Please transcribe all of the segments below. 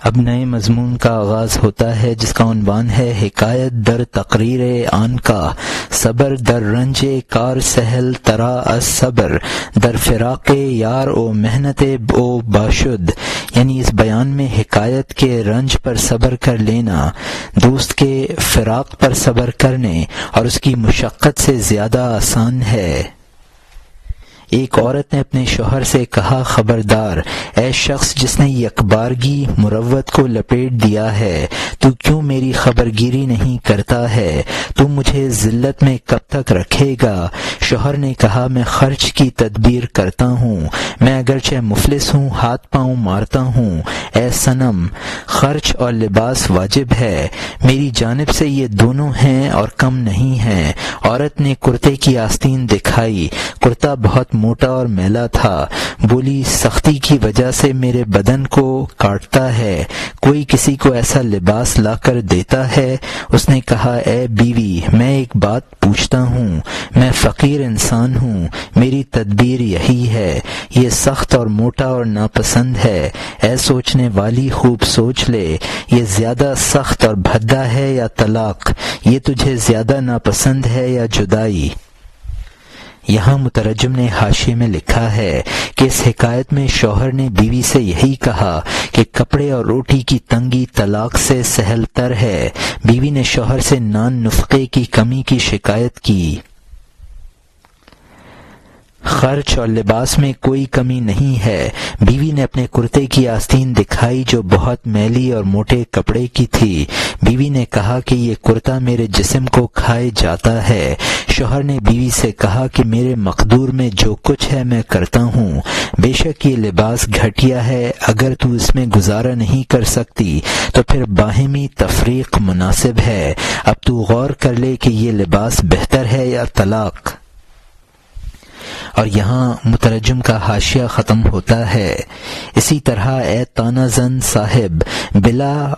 اب نئے مضمون کا آغاز ہوتا ہے جس کا عنوان ہے حکایت در تقریر آن کا صبر در رنج کار سہل ترا از صبر در فراق یار او محنت او باشد، یعنی اس بیان میں حکایت کے رنج پر صبر کر لینا دوست کے فراق پر صبر کرنے اور اس کی مشقت سے زیادہ آسان ہے۔ ایک عورت نے اپنے شوہر سے کہا، خبردار اے شخص جس نے یکبارگی مروت کو لپیٹ دیا ہے، تو کیوں میری خبرگیری نہیں کرتا ہے؟ تو مجھے ذلت میں کب تک رکھے گا؟ شوہر نے کہا، میں خرچ کی تدبیر کرتا ہوں، میں اگرچہ مفلس ہوں ہاتھ پاؤں مارتا ہوں، اے صنم خرچ اور لباس واجب ہے، میری جانب سے یہ دونوں ہیں اور کم نہیں ہیں۔ عورت نے کرتے کی آستین دکھائی، کرتا بہت موٹا اور میلا تھا، بولی سختی کی وجہ سے میرے بدن کو کاٹتا ہے، کوئی کسی کو ایسا لباس لا کر دیتا ہے؟ اس نے کہا، اے بیوی میں ایک بات پوچھتا ہوں، میں فقیر انسان ہوں، میری تدبیر یہی ہے، یہ سخت اور موٹا اور ناپسند ہے، اے سوچنے والی خوب سوچ لے، یہ زیادہ سخت اور بھدا ہے یا طلاق، یہ تجھے زیادہ ناپسند ہے یا جدائی؟ یہاں مترجم نے حاشیے میں لکھا ہے کہ اس حکایت میں شوہر نے بیوی سے یہی کہا کہ کپڑے اور روٹی کی تنگی طلاق سے سہل تر ہے۔ بیوی نے شوہر سے نان نفقے کی کمی کی شکایت کی۔ خرچ اور لباس میں کوئی کمی نہیں ہے۔ بیوی نے اپنے کرتے کی آستین دکھائی جو بہت میلی اور موٹے کپڑے کی تھی۔ بیوی نے کہا کہ یہ کرتا میرے جسم کو کھائے جاتا ہے۔ شوہر نے بیوی سے کہا کہ میرے مقدور میں جو کچھ ہے میں کرتا ہوں، بے شک یہ لباس گھٹیا ہے، اگر تو اس میں گزارا نہیں کر سکتی تو پھر باہمی تفریق مناسب ہے، اب تو غور کر لے کہ یہ لباس بہتر ہے یا طلاق۔ اور یہاں مترجم کا حاشیہ ختم ہوتا ہے۔ اسی طرح اے تانا زن صاحب،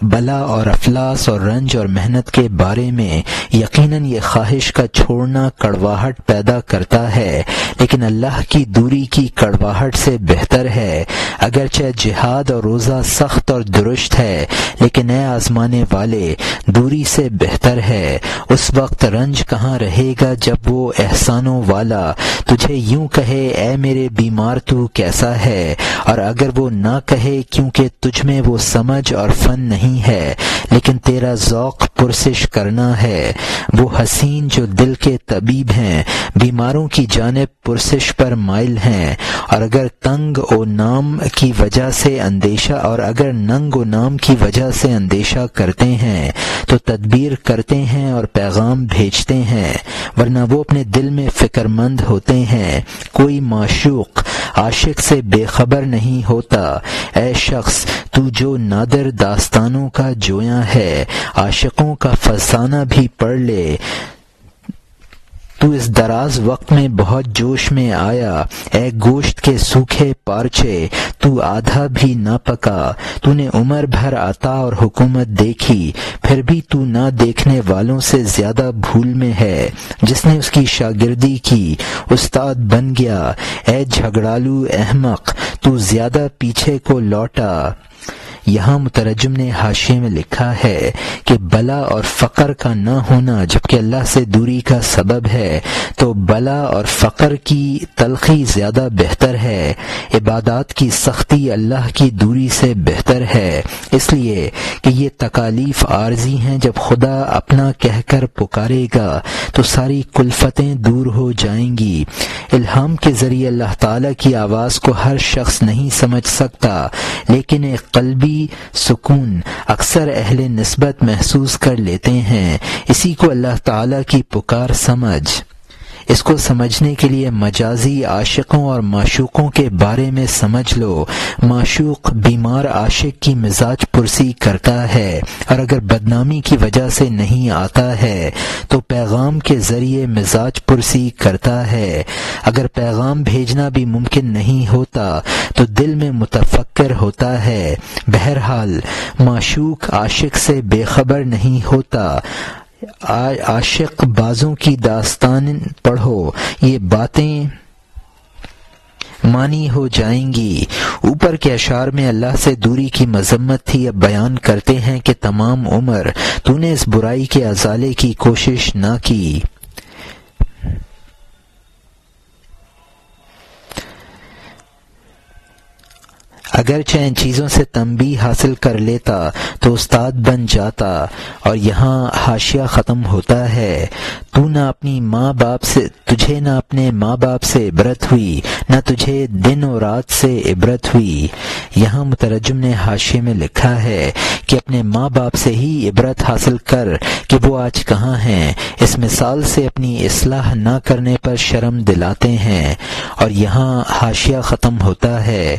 بلا اور افلاس اور رنج اور محنت کے بارے میں یقیناً یہ خواہش کا چھوڑنا کڑواہٹ پیدا کرتا ہے، لیکن اللہ کی دوری کی کڑواہٹ سے بہتر ہے۔ اگرچہ جہاد اور روزہ سخت اور درشت ہے، لیکن اے آزمانے والے دوری سے بہتر ہے۔ اس وقت رنج کہاں رہے گا جب وہ احسانوں والا تجھے یوں کہے، اے میرے بیمار تو کیسا ہے، اور اگر وہ نہ کہے کیونکہ تجھ میں وہ سمجھ اور فن نہیں ہے، لیکن تیرا ذوق پرسش کرنا ہے۔ وہ حسین جو دل کے طبیب ہیں بیماروں کی جانب پرسش پر مائل ہیں، اور اگر ننگ و نام کی وجہ سے اندیشہ کرتے ہیں تو تدبیر کرتے ہیں اور پیغام بھیجتے ہیں، ورنہ وہ اپنے دل میں فکر مند ہوتے ہیں۔ کوئی معشوق عاشق سے بے خبر نہیں ہوتا۔ اے شخص تو جو نادر داستانوں کا جویاں ہے، عاشقوں کا فسانہ بھی پڑھ لے۔ تو اس دراز وقت میں بہت جوش میں آیا، اے گوشت کے سوکھے پارچے تو آدھا بھی نہ پکا۔ تو نے عمر بھر عطا اور حکومت دیکھی، پھر بھی تو نہ دیکھنے والوں سے زیادہ بھول میں ہے۔ جس نے اس کی شاگردی کی استاد بن گیا، اے جھگڑالو احمق تو زیادہ پیچھے کو لوٹا۔ یہاں مترجم نے حاشیے میں لکھا ہے کہ بلا اور فقر کا نہ ہونا جبکہ اللہ سے دوری کا سبب ہے، تو بلا اور فقر کی تلخی زیادہ بہتر ہے۔ عبادات کی سختی اللہ کی دوری سے بہتر ہے، اس لیے کہ یہ تکالیف عارضی ہیں، جب خدا اپنا کہہ کر پکارے گا تو ساری کلفتیں دور ہو جائیں گی۔ الہام کے ذریعے اللہ تعالیٰ کی آواز کو ہر شخص نہیں سمجھ سکتا، لیکن ایک قلبی سکون اکثر اہل نسبت محسوس کر لیتے ہیں، اسی کو اللہ تعالیٰ کی پکار سمجھ۔ اس کو سمجھنے کے لیے مجازی عاشقوں اور معشوقوں کے بارے میں سمجھ لو۔ معشوق بیمار عاشق کی مزاج پرسی کرتا ہے، اور اگر بدنامی کی وجہ سے نہیں آتا ہے تو پیغام کے ذریعے مزاج پرسی کرتا ہے۔ اگر پیغام بھیجنا بھی ممکن نہیں ہوتا تو دل میں متفکر ہوتا ہے۔ بہرحال معشوق عاشق سے بے خبر نہیں ہوتا۔ عاشق بازوں کی داستان پڑھو، یہ باتیں مانی ہو جائیں گی۔ اوپر کے اشعار میں اللہ سے دوری کی مذمت تھی، اب بیان کرتے ہیں کہ تمام عمر تو نے اس برائی کے ازالے کی کوشش نہ کی۔ اگرچہ ان چیزوں سے تنبیہ حاصل کر لیتا تو استاد بن جاتا، اور یہاں حاشیہ ختم ہوتا ہے۔ تو نہ اپنی ماں باپ سے تجھے نہ اپنے ماں باپ سے عبرت ہوئی، نہ تجھے دن و رات سے عبرت ہوئی۔ یہاں مترجم نے حاشیے میں لکھا ہے کہ اپنے ماں باپ سے ہی عبرت حاصل کر کہ وہ آج کہاں ہیں، اس مثال سے اپنی اصلاح نہ کرنے پر شرم دلاتے ہیں، اور یہاں حاشیہ ختم ہوتا ہے۔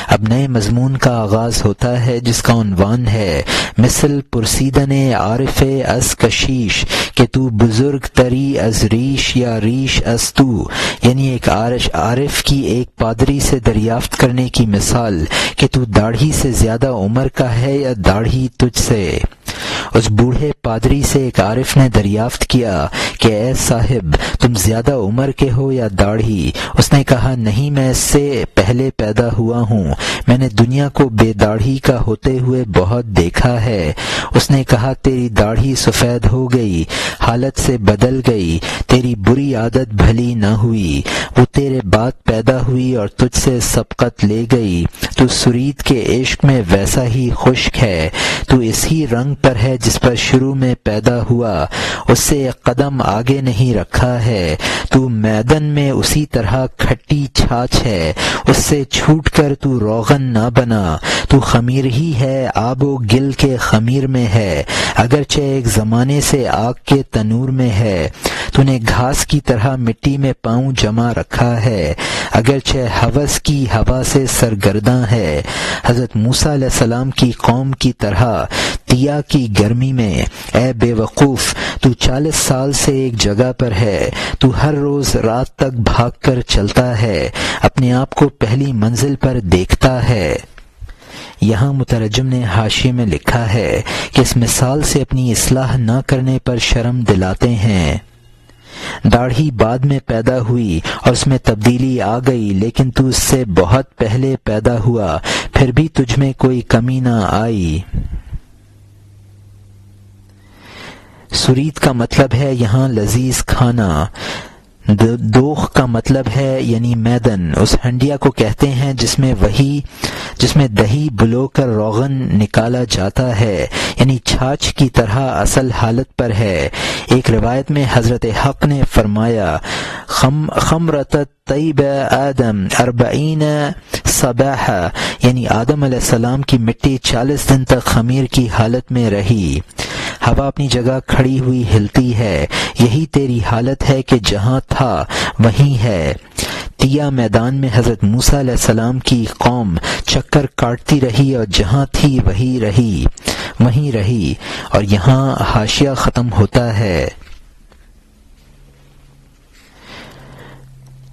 اب نئے مضمون کا آغاز ہوتا ہے جس کا عنوان ہے مثل پرسیدن عارف از کشیش کہ تو بزرگ تری از ریش یا ریش از تو، یعنی ایک عارف کی ایک پادری سے دریافت کرنے کی مثال کہ تو داڑھی سے زیادہ عمر کا ہے یا داڑھی تجھ سے۔ اس بوڑھے پادری سے ایک عارف نے دریافت کیا کہ اے صاحب تم زیادہ عمر کے ہو یا داڑھی؟ اس نے کہا نہیں، میں اس سے پہلے پیدا ہوا ہوں، میں نے دنیا کو بے داڑھی کا ہوتے ہوئے بہت دیکھا ہے۔ اس نے کہا تیری داڑھی سفید ہو گئی، حالت سے بدل گئی، تیری بری عادت بھلی نہ ہوئی، وہ تیرے بعد پیدا ہوئی اور تجھ سے سبقت لے گئی، تو سرید کے عشق میں ویسا ہی خشک ہے، تو اسی رنگ پر ہے جس پر شروع میں پیدا ہوا، اس سے ایک قدم آگے نہیں رکھا ہے، تو میدن میں اسی طرح کھٹی چھاچ ہے، اس سے چھوٹ کر تو روغن نہ بنا، تو خمیر ہی ہے، آب و گل کے خمیر میں ہے، اگرچہ ایک زمانے سے آگ کے تنور میں ہے، تو نے گھاس کی طرح مٹی میں پاؤں جما رکھا ہے، اگرچہ ہوس کی ہوا سے سرگرداں ہے، حضرت موسیٰ علیہ السلام کی قوم کی طرح تیا کی گرمی میں۔ اے بے وقوف، تو 40 سال سے ایک جگہ پر ہے، تو ہر روز رات تک بھاگ کر چلتا ہے، اپنے آپ کو پہلی منزل پر دیکھتا ہے۔ یہاں مترجم نے حاشیے میں لکھا ہے کہ اس مثال سے اپنی اصلاح نہ کرنے پر شرم دلاتے ہیں۔ داڑھی بعد میں پیدا ہوئی اور اس میں تبدیلی آ گئی، لیکن تو اس سے بہت پہلے پیدا ہوا، پھر بھی تجھ میں کوئی کمی نہ آئی۔ سرید کا مطلب ہے یہاں لذیذ کھانا، دوخ کا مطلب ہے یعنی میدن، اس ہنڈیا کو کہتے ہیں جس میں دہی بلو کر روغن نکالا جاتا ہے، یعنی چھاچھ کی طرح اصل حالت پر ہے۔ ایک روایت میں حضرت حق نے فرمایا خمرت طیب آدم 40 صباحا، یعنی آدم علیہ السلام کی مٹی 40 دن تک خمیر کی حالت میں رہی۔ ہوا اپنی جگہ کھڑی ہوئی ہلتی ہے، یہی تیری حالت ہے کہ جہاں تھا وہیں ہے۔ تیا میدان میں حضرت موسیٰ علیہ السلام کی قوم چکر کاٹتی رہی اور جہاں تھی وہیں رہی، اور یہاں حاشیہ ختم ہوتا ہے۔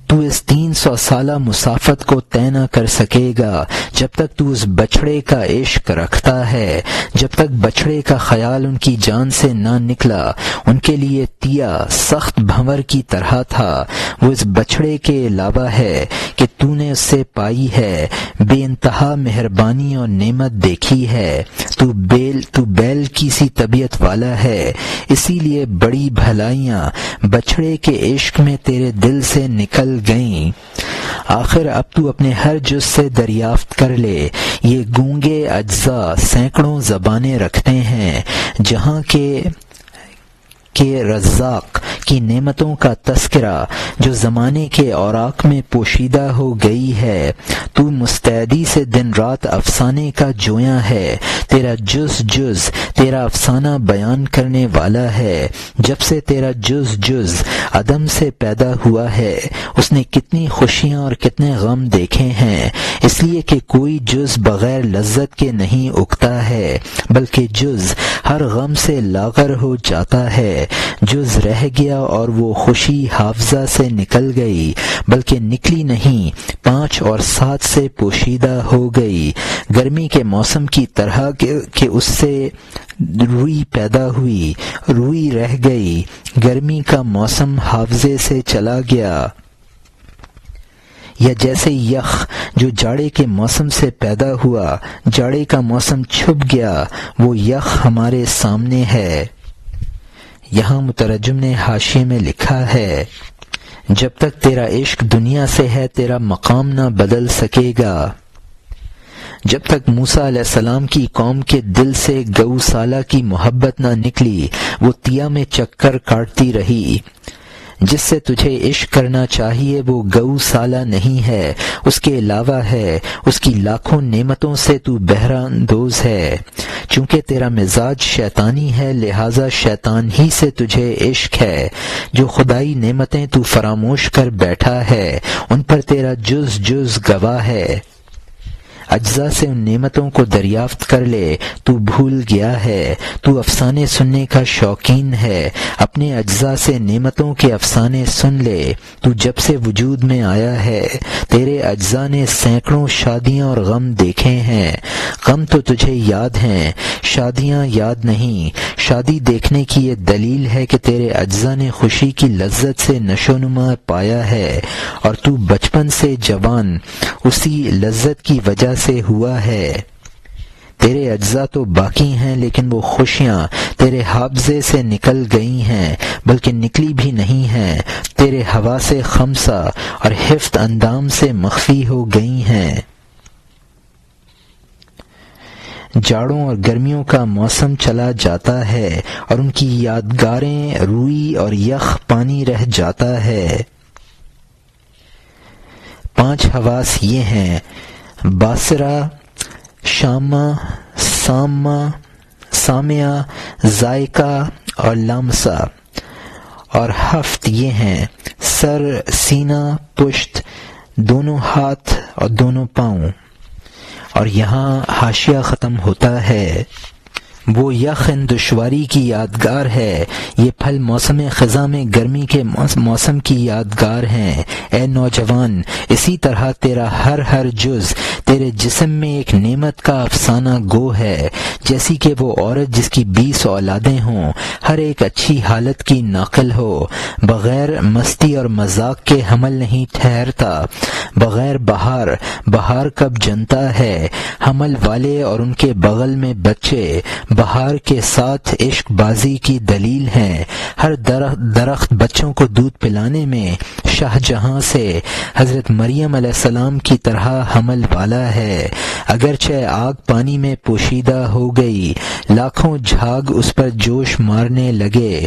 تو اس 300 سالہ مسافت کو طے نہ کر سکے گا جب تک تو اس بچھڑے کا عشق رکھتا ہے، جب تک بچھڑے کا خیال ان کی جان سے نہ نکلا۔ ان کے لیے تیا سخت بھنور کی طرح تھا، وہ اس بچھڑے کے علاوہ ہے کہ تو نے اس سے پائی ہے، بے انتہا مہربانی اور نعمت دیکھی ہے۔ تو بیل کی سی طبیعت والا ہے، اسی لیے بڑی بھلائیاں بچھڑے کے عشق میں تیرے دل سے نکل گئیں۔ آخر اب تو اپنے ہر جز سے دریافت کر لے، یہ گونگے اجزاء سینکڑوں زبانیں رکھتے ہیں، جہاں کے رزاق کی نعمتوں کا تذکرہ جو زمانے کے اوراق میں پوشیدہ ہو گئی ہے۔ تو مستعدی سے دن رات افسانے کا جویاں ہے، تیرا جز تیرا افسانہ بیان کرنے والا ہے۔ جب سے تیرا جز عدم سے پیدا ہوا ہے، اس نے کتنی خوشیاں اور کتنے غم دیکھے ہیں، اس لیے کہ کوئی جز بغیر لذت کے نہیں اگتا ہے، بلکہ جز ہر غم سے لاغر ہو جاتا ہے۔ جز رہ گیا اور وہ خوشی حافظہ سے نکل گئی، بلکہ نکلی نہیں، 5 اور 7 سے پوشیدہ ہو گئی۔ گرمی کے موسم کی طرح کہ اس سے روئی پیدا ہوئی، روئی رہ گئی، گرمی کا موسم حافظے سے چلا گیا۔ یا جیسے یخ جو جاڑے کے موسم سے پیدا ہوا جاڑے کا موسم چھپ گیا، وہ یخ ہمارے سامنے ہے۔ یہاں مترجم نے حاشیے میں لکھا ہے، جب تک تیرا عشق دنیا سے ہے تیرا مقام نہ بدل سکے گا۔ جب تک موسیٰ علیہ السلام کی قوم کے دل سے گوسالہ کی محبت نہ نکلی، وہ تیا میں چکر کاٹتی رہی۔ جس سے تجھے عشق کرنا چاہیے وہ گوسالہ نہیں ہے، اس کے علاوہ ہے، اس کی لاکھوں نعمتوں سے تو بہرہ اندوز ہے۔ چونکہ تیرا مزاج شیطانی ہے لہذا شیطان ہی سے تجھے عشق ہے۔ جو خدائی نعمتیں تو فراموش کر بیٹھا ہے ان پر تیرا جز جز گواہ ہے۔ اجزا سے ان نعمتوں کو دریافت کر لے، تو بھول گیا ہے۔ تو افسانے سننے کا شوقین ہے، اپنے اجزا سے نعمتوں کے افسانے سن لے۔ تو جب سے وجود میں آیا ہے تیرے اجزا نے سینکڑوں شادیاں اور غم دیکھے ہیں۔ غم تو تجھے یاد ہیں، شادیاں یاد نہیں۔ شادی دیکھنے کی یہ دلیل ہے کہ تیرے اجزا نے خوشی کی لذت سے نشو نما پایا ہے، اور تو بچپن سے جوان اسی لذت کی وجہ سے ہوا ہے۔ تیرے اجزا تو باقی ہیں لیکن وہ خوشیاں تیرے حافظے سے نکل گئی ہیں، بلکہ نکلی بھی نہیں ہیں، تیرے حواس خمسہ اور حفظ اندام سے مخفی ہو گئی ہیں۔ جاڑوں اور گرمیوں کا موسم چلا جاتا ہے اور ان کی یادگاریں روئی اور یخ پانی رہ جاتا ہے۔ 5 حواس یہ ہیں: باصرہ، شامہ، سامہ، سامعہ، ذائقہ اور لامسہ۔ اور 7 یہ ہیں: سر، سینہ، پشت، دونوں ہاتھ اور دونوں پاؤں۔ اور یہاں حاشیہ ختم ہوتا ہے۔ وہ یخ ان دشواری کی یادگار ہے، یہ پھل موسم خزاں میں گرمی کے موسم کی یادگار ہیں۔ اے نوجوان، اسی طرح تیرا ہر جز تیرے جسم میں ایک نعمت کا افسانہ گو ہے، جیسی کہ وہ عورت جس کی 20 اولادیں ہوں، ہر ایک اچھی حالت کی ناقل ہو، بغیر مستی اور مذاق کے حمل نہیں ٹھہرتا، بغیر بہار کب جنتا ہے، حمل والے اور ان کے بغل میں بچے بہار کے ساتھ عشق بازی کی دلیل ہیں۔ ہر درخت بچوں کو دودھ پلانے میں شاہ جہاں سے حضرت مریم علیہ السلام کی طرح حمل والا ہے۔ اگرچہ آگ پانی میں پوشیدہ ہو گئی، لاکھوں جھاگ اس پر جوش مارنے لگے۔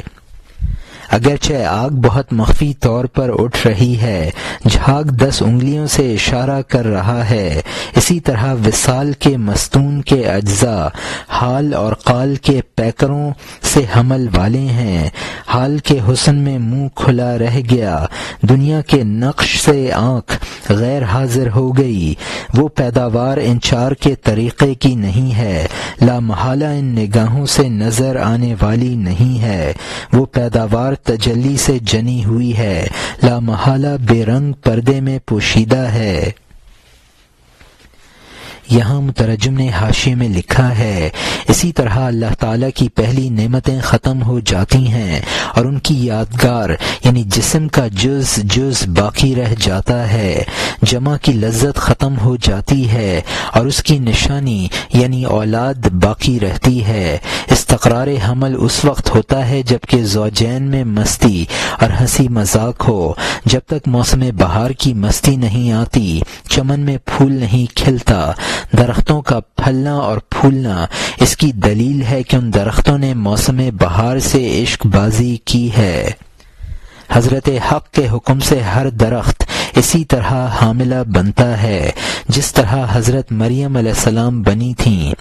اگرچہ آگ بہت مخفی طور پر اٹھ رہی ہے، جھاگ 10 انگلیوں سے اشارہ کر رہا ہے۔ اسی طرح وصال کے مستون کے اجزاء حال اور قال کے پیکروں سے حمل والے ہیں۔ حال کے حسن میں منہ کھلا رہ گیا، دنیا کے نقش سے آنکھ غیر حاضر ہو گئی۔ وہ پیداوار ان 4 کے طریقے کی نہیں ہے، لا محالہ ان نگاہوں سے نظر آنے والی نہیں ہے۔ وہ پیداوار تجلی سے جنی ہوئی ہے، لا محالہ بے رنگ پردے میں پوشیدہ ہے۔ یہاں مترجم نے حاشیے میں لکھا ہے، اسی طرح اللہ تعالیٰ کی پہلی نعمتیں ختم ہو جاتی ہیں اور ان کی یادگار یعنی جسم کا جز باقی رہ جاتا ہے، جمع کی لذت ختم ہو جاتی ہے اور اس کی نشانی یعنی اولاد باقی رہتی ہے۔ استقرار حمل اس وقت ہوتا ہے جب کہ زوجین میں مستی اور ہنسی مذاق ہو۔ جب تک موسم بہار کی مستی نہیں آتی، چمن میں پھول نہیں کھلتا، درختوں کا پھلنا اور پھولنا اس کی دلیل ہے کہ ان درختوں نے موسم بہار سے عشق بازی کی ہے۔ حضرت حق کے حکم سے ہر درخت اسی طرح حاملہ بنتا ہے جس طرح حضرت مریم علیہ السلام بنی تھیں۔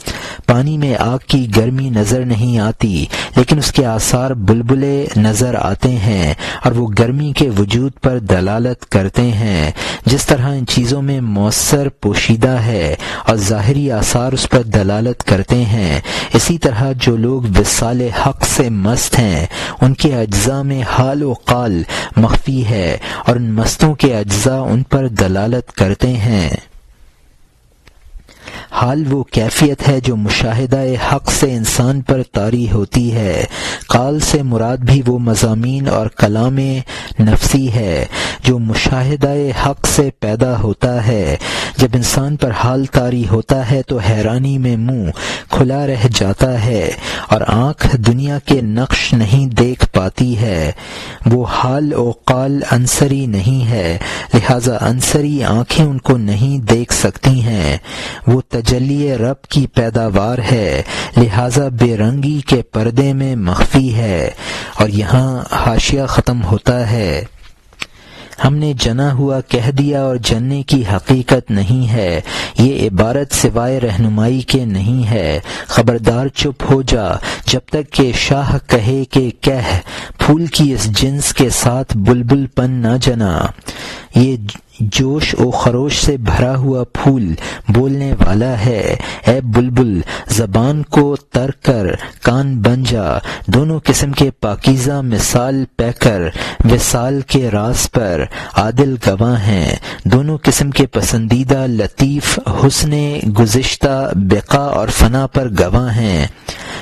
پانی میں آگ کی گرمی نظر نہیں آتی لیکن اس کے آثار بلبلے نظر آتے ہیں اور وہ گرمی کے وجود پر دلالت کرتے ہیں۔ جس طرح ان چیزوں میں مؤثر پوشیدہ ہے اور ظاہری آثار اس پر دلالت کرتے ہیں، اسی طرح جو لوگ وصال حق سے مست ہیں ان کے اجزاء میں حال و قال مخفی ہے اور ان مستوں کے اجزاء ان پر دلالت کرتے ہیں۔ حال وہ کیفیت ہے جو مشاہدہ حق سے انسان پر طاری ہوتی ہے۔ قال سے مراد بھی وہ مضامین اور کلام نفسی ہے جو مشاہدہ حق سے پیدا ہوتا ہے۔ جب انسان پر حال طاری ہوتا ہے تو حیرانی میں منہ کھلا رہ جاتا ہے اور آنکھ دنیا کے نقش نہیں دیکھ پاتی ہے۔ وہ حال و قال عنصری نہیں ہے، لہذا عنصری آنکھیں ان کو نہیں دیکھ سکتی ہیں۔ وہ تجلی رب کی پیداوار ہے، لہذا بے رنگی کے پردے میں مخفی ہے۔ اور یہاں حاشیہ ختم ہوتا ہے۔ ہم نے جنا ہوا کہہ دیا اور جننے کی حقیقت نہیں ہے، یہ عبارت سوائے رہنمائی کے نہیں ہے۔ خبردار چپ ہو جا جب تک کہ شاہ کہے کہ کہہ، پھول کی اس جنس کے ساتھ بلبل پن نہ جنا۔ یہ جوش و خروش سے بھرا ہوا پھول بولنے والا ہے، اے بلبل زبان کو ترک کر کان بن جا۔ دونوں قسم کے پاکیزہ مثال پے کر وصال کے راز پر عادل گواہ ہیں۔ دونوں قسم کے پسندیدہ لطیف حسن گزشتہ بقا اور فنا پر گواہ ہیں۔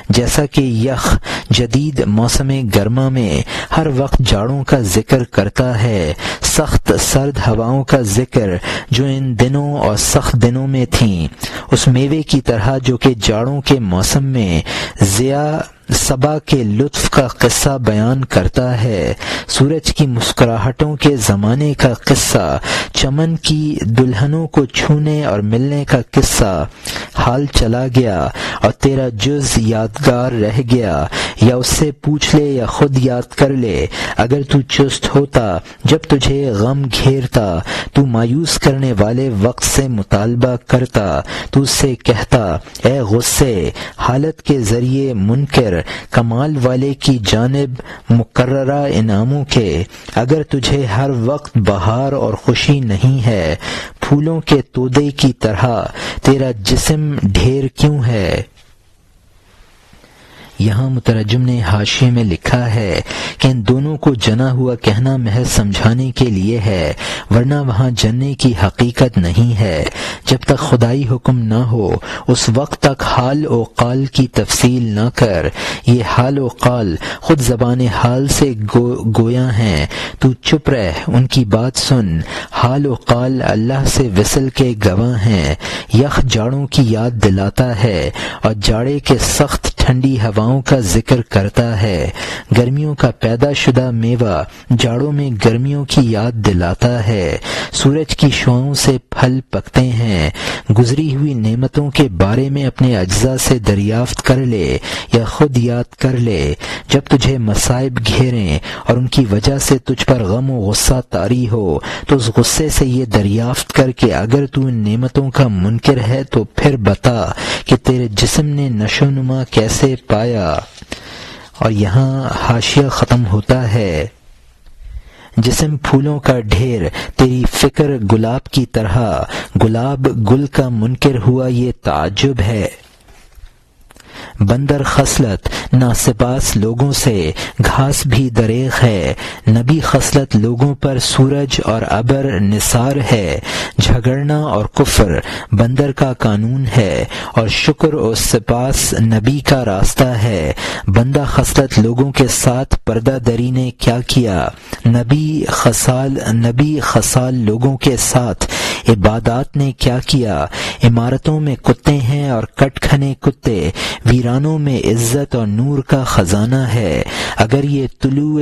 جیسا کہ یخ جدید موسم گرما میں ہر وقت جاڑوں کا ذکر کرتا ہے، سخت سرد ہواؤں کا ذکر جو ان دنوں اور سخت دنوں میں تھیں، اس میوے کی طرح جو کہ جاڑوں کے موسم میں ضیاء صبا کے لطف کا قصہ بیان کرتا ہے، سورج کی مسکراہٹوں کے زمانے کا قصہ، چمن کی دلہنوں کو چھونے اور ملنے کا قصہ حال چلا گیا اور تیرا جز یادگار رہ گیا، یا اس سے پوچھ لے یا خود یاد کر لے۔ اگر تو چست ہوتا جب تجھے غم گھیرتا، تو مایوس کرنے والے وقت سے مطالبہ کرتا، تو اس سے کہتا اے غصے حالت کے ذریعے منکر کمال والے کی جانب مقررہ انعاموں کے، اگر تجھے ہر وقت بہار اور خوشی نہیں ہے، پھولوں کے تودے کی طرح تیرا جسم ڈھیر کیوں ہے؟ یہاں مترجم نے حاشیے میں لکھا ہے کہ ان دونوں کو جنا ہوا کہنا محض سمجھانے کے لیے ہے، ورنہ وہاں جننے کی حقیقت نہیں ہے۔ جب تک خدائی حکم نہ ہو اس وقت تک حال و قال کی تفصیل نہ کر۔ یہ حال و قال خود زبان حال سے گویا ہیں، تو چپ رہ ان کی بات سن۔ حال و قال اللہ سے وصل کے گواہ ہیں۔ یخ جاڑوں کی یاد دلاتا ہے اور جاڑے کے سخت ٹھنڈی ہواؤں کا ذکر کرتا ہے۔ گرمیوں کا پیدا شدہ میوہ جاڑوں میں گرمیوں کی یاد دلاتا ہے۔ سورج کی شعاؤں سے پھل پکتے ہیں۔ گزری ہوئی نعمتوں کے بارے میں اپنے اجزاء سے دریافت کر لے یا خود یاد کر لے۔ جب تجھے مصائب گھیریں اور ان کی وجہ سے تجھ پر غم و غصہ طاری ہو، تو اس غصے سے یہ دریافت کر کہ اگر تو ان نعمتوں کا منکر ہے تو پھر بتا کہ تیرے جسم نے نشو و نما کیسے پایا۔ اور یہاں حاشیہ ختم ہوتا ہے۔ جسم پھولوں کا ڈھیر، تیری فکر گلاب کی طرح، گلاب گل کا منکر ہوا یہ تعجب ہے۔ بندر خصلت ناسپاس لوگوں سے گھاس بھی دریغ ہے، نبی خصلت لوگوں پر سورج اور ابر نثار ہے۔ جھگڑنا اور کفر بندر کا قانون ہے اور شکر و سپاس نبی کا راستہ ہے۔ بندہ خصلت لوگوں کے ساتھ پردہ دری نے کیا کیا، نبی خصال لوگوں کے ساتھ عبادات نے کیا کیا۔ عمارتوں میں کتے ہیں اور کٹ کھنے کتے، ویرانوں میں عزت اور نور کا خزانہ ہے۔ اگر یہ طلوع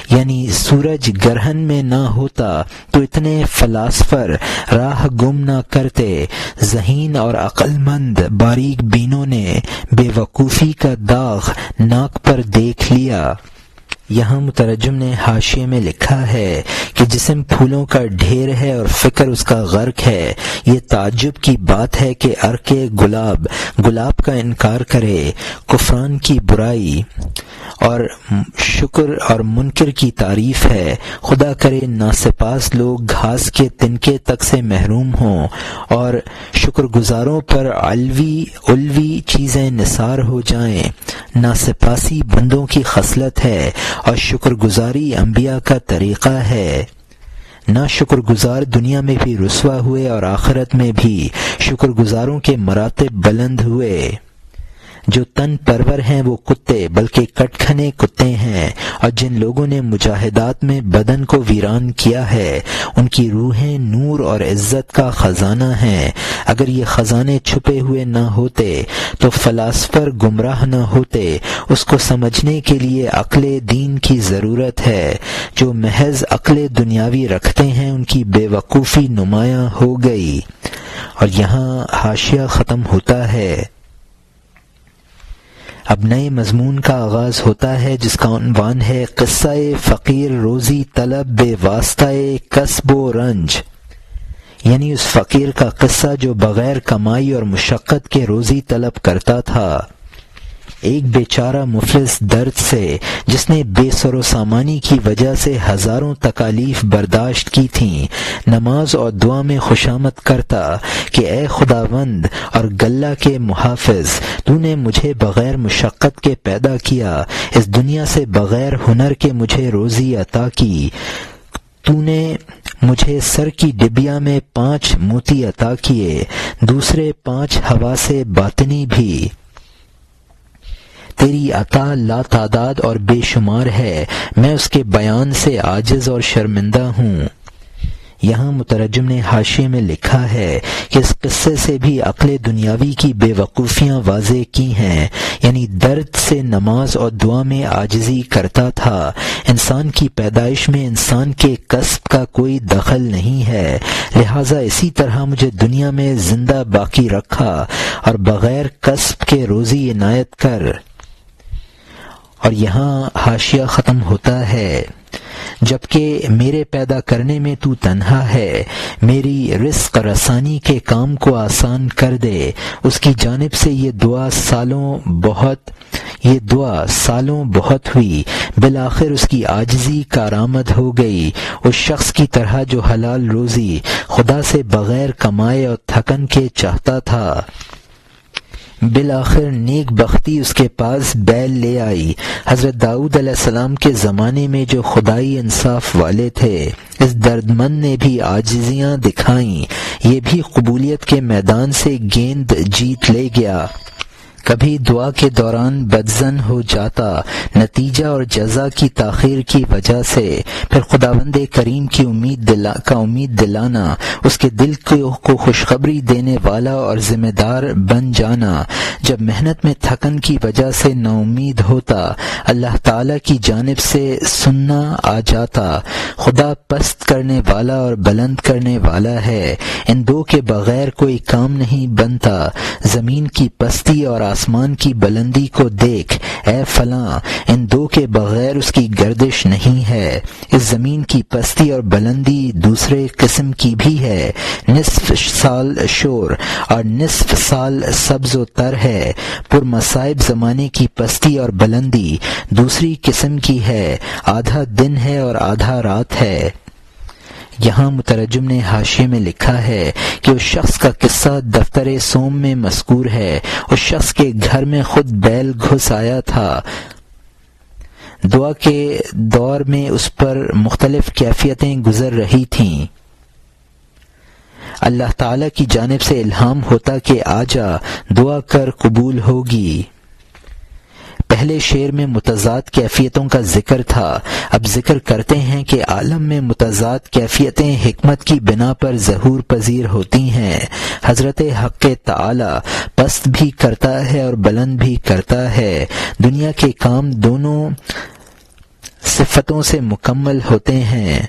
یعنی سورج گرہن میں نہ ہوتا تو اتنے فلاسفر راہ گم نہ کرتے۔ ذہین اور عقل مند باریک بینوں نے بے وقوفی کا داغ ناک پر دیکھ لیا۔ یہاں مترجم نے حاشیے میں لکھا ہے کہ جسم پھولوں کا ڈھیر ہے اور فکر اس کا غرق ہے۔ یہ تعجب کی بات ہے کہ عرق گلاب کا انکار کرے، کفران کی برائی اور شکر اور منکر کی تعریف ہے۔ خدا کرے ناسپاس لوگ گھاس کے تنکے تک سے محروم ہوں اور شکر گزاروں پر علوی چیزیں نثار ہو جائیں۔ ناسپاسی بندوں کی خصلت ہے اور شکر گزاری انبیاء کا طریقہ ہے۔ نا شکر گزار دنیا میں بھی رسوا ہوئے اور آخرت میں بھی شکر گزاروں کے مراتب بلند ہوئے۔ جو تن پرور ہیں وہ کتے بلکہ کٹ کھنے کتے ہیں، اور جن لوگوں نے مجاہدات میں بدن کو ویران کیا ہے ان کی روحیں نور اور عزت کا خزانہ ہیں۔ اگر یہ خزانے چھپے ہوئے نہ ہوتے تو فلاسفر گمراہ نہ ہوتے۔ اس کو سمجھنے کے لیے عقل دین کی ضرورت ہے۔ جو محض عقل دنیاوی رکھتے ہیں ان کی بے وقوفی نمایاں ہو گئی۔ اور یہاں حاشیہ ختم ہوتا ہے۔ اب نئے مضمون کا آغاز ہوتا ہے جس کا عنوان ہے قصہ فقیر روزی طلب بے واسطہ کسب و رنج، یعنی اس فقیر کا قصہ جو بغیر کمائی اور مشقت کے روزی طلب کرتا تھا۔ ایک بیچارہ مفلس درد سے جس نے بے سر و سامانی کی وجہ سے ہزاروں تکالیف برداشت کی تھیں، نماز اور دعا میں خوشامد کرتا کہ اے خداوند اور گلہ کے محافظ، تو نے مجھے بغیر مشقت کے پیدا کیا، اس دنیا سے بغیر ہنر کے مجھے روزی عطا کی، تو نے مجھے سر کی ڈبیا میں 5 موتی عطا کیے، دوسرے 5 حواس باطنی بھی، تیری عطا لا تعداد اور بے شمار ہے، میں اس کے بیان سے عاجز اور شرمندہ ہوں۔ یہاں مترجم نے حاشیے میں لکھا ہے کہ اس قصے سے بھی عقل دنیاوی کی بے وقوفیاں واضح کی ہیں، یعنی درد سے نماز اور دعا میں عاجزی کرتا تھا۔ انسان کی پیدائش میں انسان کے کسب کا کوئی دخل نہیں ہے، لہٰذا اسی طرح مجھے دنیا میں زندہ باقی رکھا اور بغیر کسب کے روزی عنایت کر۔ اور یہاں حاشیہ ختم ہوتا ہے۔ جبکہ میرے پیدا کرنے میں تو تنہا ہے، میری رزق رسانی کے کام کو آسان کر دے۔ اس کی جانب سے یہ دعا سالوں بہت ہوئی، بالآخر اس کی عاجزی کارآمد ہو گئی۔ اس شخص کی طرح جو حلال روزی خدا سے بغیر کمائے اور تھکن کے چاہتا تھا، بالآخر نیک بختی اس کے پاس بیل لے آئی۔ حضرت داؤد علیہ السلام کے زمانے میں جو خدائی انصاف والے تھے، اس دردمند نے بھی عاجزیاں دکھائیں، یہ بھی قبولیت کے میدان سے گیند جیت لے گیا۔ کبھی دعا کے دوران بدظن ہو جاتا، نتیجہ اور جزا کی تاخیر کی وجہ سے، پھر خداوند کریم کی امید دلانا، اس کے دل کو خوشخبری دینے والا اور ذمہ دار بن جانا۔ جب محنت میں تھکن کی وجہ سے نا امید ہوتا، اللہ تعالی کی جانب سے سننا آ جاتا، خدا پست کرنے والا اور بلند کرنے والا ہے، ان دو کے بغیر کوئی کام نہیں بنتا۔ زمین کی پستی اور آسمان کی بلندی کو دیکھ اے فلاں، ان دو کے بغیر اس کی گردش نہیں ہے۔ اس زمین کی پستی اور بلندی دوسرے قسم کی بھی ہے، نصف سال شور اور نصف سال سبز و تر ہے۔ پر مصائب زمانے کی پستی اور بلندی دوسری قسم کی ہے، آدھا دن ہے اور آدھا رات ہے۔ یہاں مترجم نے حاشیے میں لکھا ہے کہ اس شخص کا قصہ دفتر سوم میں مذکور ہے۔ اس شخص کے گھر میں خود بیل گھس آیا تھا۔ دعا کے دور میں اس پر مختلف کیفیتیں گزر رہی تھیں۔ اللہ تعالی کی جانب سے الہام ہوتا کہ آجا دعا کر قبول ہوگی۔ پہلے شعر میں متضاد کیفیتوں کا ذکر تھا، اب ذکر کرتے ہیں کہ عالم میں متضاد کیفیتیں حکمت کی بنا پر ظہور پذیر ہوتی ہیں۔ حضرت حق تعالی پست بھی کرتا ہے اور بلند بھی کرتا ہے۔ دنیا کے کام دونوں صفتوں سے مکمل ہوتے ہیں۔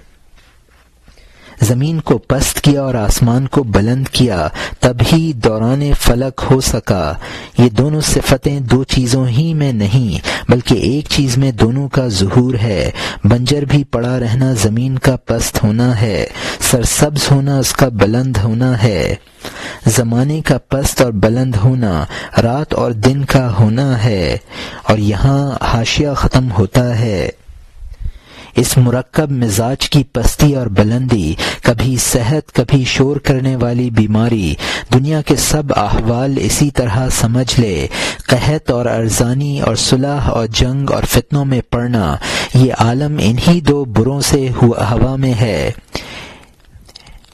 زمین کو پست کیا اور آسمان کو بلند کیا، تب ہی دوران فلک ہو سکا۔ یہ دونوں صفتیں دو چیزوں ہی میں نہیں بلکہ ایک چیز میں دونوں کا ظہور ہے۔ بنجر بھی پڑا رہنا زمین کا پست ہونا ہے، سرسبز ہونا اس کا بلند ہونا ہے۔ زمانے کا پست اور بلند ہونا رات اور دن کا ہونا ہے۔ اور یہاں حاشیہ ختم ہوتا ہے۔ اس مرکب مزاج کی پستی اور بلندی، کبھی صحت کبھی شور کرنے والی بیماری، دنیا کے سب احوال اسی طرح سمجھ لے۔ قحط اور ارزانی اور صلح اور جنگ اور فتنوں میں پڑنا، یہ عالم انہی دو بروں سے ہوا میں ہے۔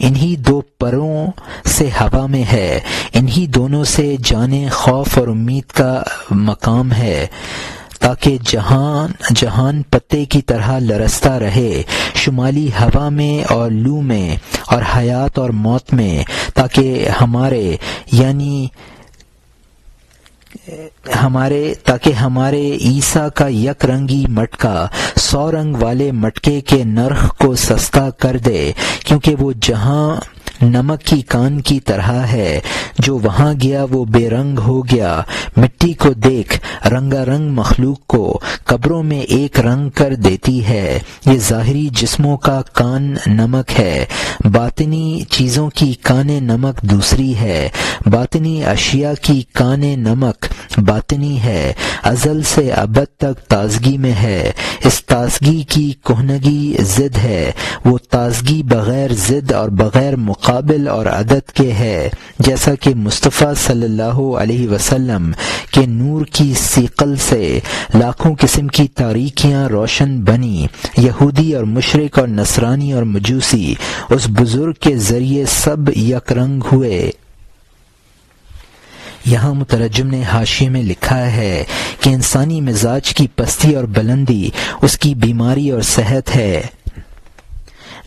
انہی دو پروں سے ہوا میں ہے، انہی دونوں سے جانے خوف اور امید کا مقام ہے، تاکہ جہان پتے کی طرح لرزتا رہے، شمالی ہوا میں اور لو میں اور حیات اور موت میں، تاکہ ہمارے عیسیٰ کا یک رنگی مٹکا 100 رنگ والے مٹکے کے نرخ کو سستا کر دے، کیونکہ وہ جہاں نمک کی کان کی طرح ہے، جو وہاں گیا وہ بے رنگ ہو گیا۔ مٹی کو دیکھ، رنگا رنگ مخلوق کو قبروں میں ایک رنگ کر دیتی ہے۔ یہ ظاہری جسموں کا کان نمک ہے، باطنی چیزوں کی کان نمک دوسری ہے۔ باطنی اشیاء کی کان نمک باطنی ہے، ازل سے ابد تک تازگی میں ہے۔ اس تازگی کی کہنگی ضد ہے، وہ تازگی بغیر ضد اور بغیر مقابل اور عدد کے ہے، جیسا کہ مصطفیٰ صلی اللہ علیہ وسلم کے نور کی سیقل سے لاکھوں قسم کی تاریکیاں روشن بنی۔ یہودی اور مشرک اور نصرانی اور مجوسی اس بزرگ کے ذریعے سب یک رنگ ہوئے۔ یہاں مترجم نے حاشیے میں لکھا ہے کہ انسانی مزاج کی پستی اور بلندی اس کی بیماری اور صحت ہے۔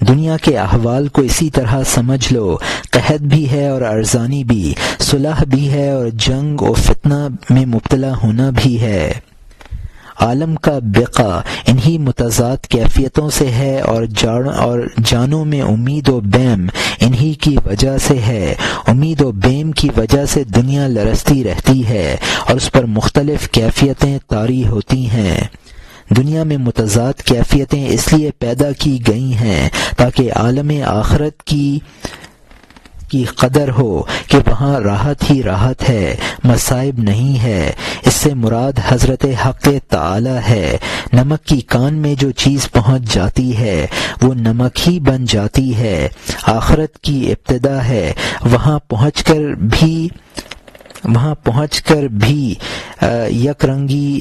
دنیا کے احوال کو اسی طرح سمجھ لو، قحط بھی ہے اور ارزانی بھی، صلح بھی ہے اور جنگ و فتنہ میں مبتلا ہونا بھی ہے۔ عالم کا بقا انہی متضاد کیفیتوں سے ہے، اور جانوں میں امید و بیم انہی کی وجہ سے ہے۔ امید و بیم کی وجہ سے دنیا لرزتی رہتی ہے اور اس پر مختلف کیفیتیں طاری ہوتی ہیں۔ دنیا میں متضاد کیفیتیں اس لیے پیدا کی گئی ہیں تاکہ عالم آخرت کی قدر ہو کہ وہاں راحت ہی راحت ہے، مصائب نہیں ہے۔ اس سے مراد حضرت حق تعالی ہے۔ نمک کی کان میں جو چیز پہنچ جاتی ہے وہ نمک ہی بن جاتی ہے۔ آخرت کی ابتدا ہے، وہاں پہنچ کر بھی یک رنگی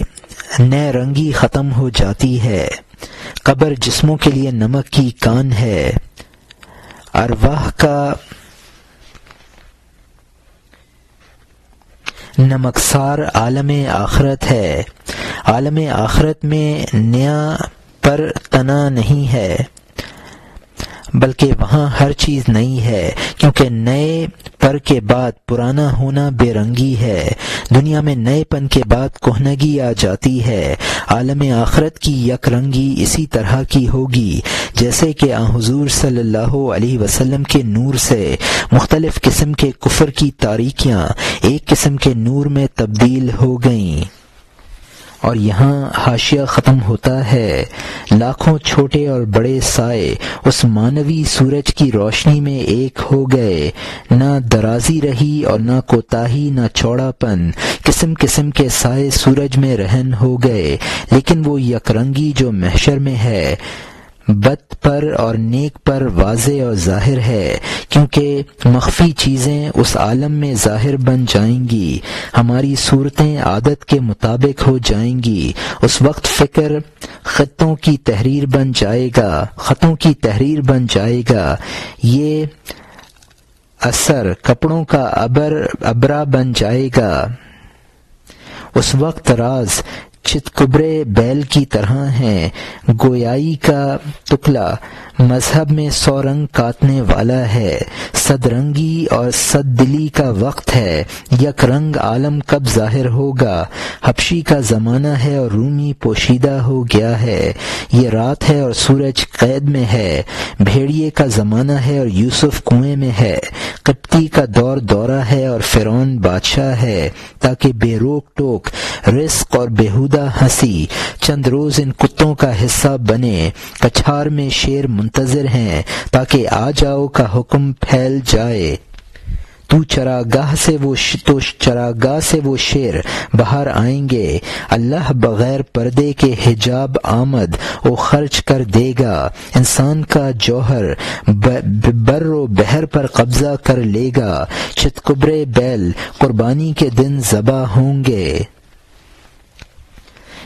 نئے رنگی ختم ہو جاتی ہے۔ قبر جسموں کے لیے نمک کی کان ہے، ارواح کا نمکسار عالم آخرت ہے۔ عالم آخرت میں نیا پر تنا نہیں ہے، بلکہ وہاں ہر چیز نئی ہے، کیونکہ نئے پر کے بعد پرانا ہونا بے رنگی ہے۔ دنیا میں نئے پن کے بعد کہنگی آ جاتی ہے۔ عالم آخرت کی یک رنگی اسی طرح کی ہوگی جیسے کہ حضور صلی اللہ علیہ وسلم کے نور سے مختلف قسم کے کفر کی تاریکیاں ایک قسم کے نور میں تبدیل ہو گئیں۔ اور یہاں حاشیہ ختم ہوتا ہے۔ لاکھوں چھوٹے اور بڑے سائے اس مانوی سورج کی روشنی میں ایک ہو گئے، نہ درازی رہی اور نہ کوتاہی نہ چوڑا پن۔ قسم قسم کے سائے سورج میں رہن ہو گئے، لیکن وہ یک رنگی جو محشر میں ہے بد پر اور نیک پر واضح اور ظاہر ہے، کیونکہ مخفی چیزیں اس عالم میں ظاہر بن جائیں گی۔ ہماری صورتیں عادت کے مطابق ہو جائیں گی۔ اس وقت فکر خطوں کی تحریر بن جائے گا، یہ اثر کپڑوں کا ابرا بن جائے گا۔ اس وقت راز چتکبرے بیل کی طرح ہیں، گویائی کا تکلا مذہب میں 100 رنگ کاٹنے والا ہے۔ صد رنگی اور صد دلی کا وقت ہے، یک رنگ عالم کب ظاہر ہوگا؟ حبشی کا زمانہ ہے اور رومی پوشیدہ ہو گیا ہے، یہ رات ہے اور سورج قید میں ہے۔ بھیڑیے کا زمانہ ہے اور یوسف کنویں میں ہے، قبطی کا دورہ ہے اور فرعون بادشاہ ہے، تاکہ بے روک ٹوک رزق اور بیہودہ ہنسی چند روز ان کتوں کا حصہ بنے۔ کچھار میں شیر منتظر ہیں تاکہ آ جاؤ کا حکم پھیل جائے۔ تو چراگاہ سے وہ شیر باہر آئیں گے۔ اللہ بغیر پردے کے حجاب آمد و خرچ کر دے گا۔ انسان کا جوہر بر و بحر پر قبضہ کر لے گا۔ چتکبرے بیل قربانی کے دن ذبح ہوں گے۔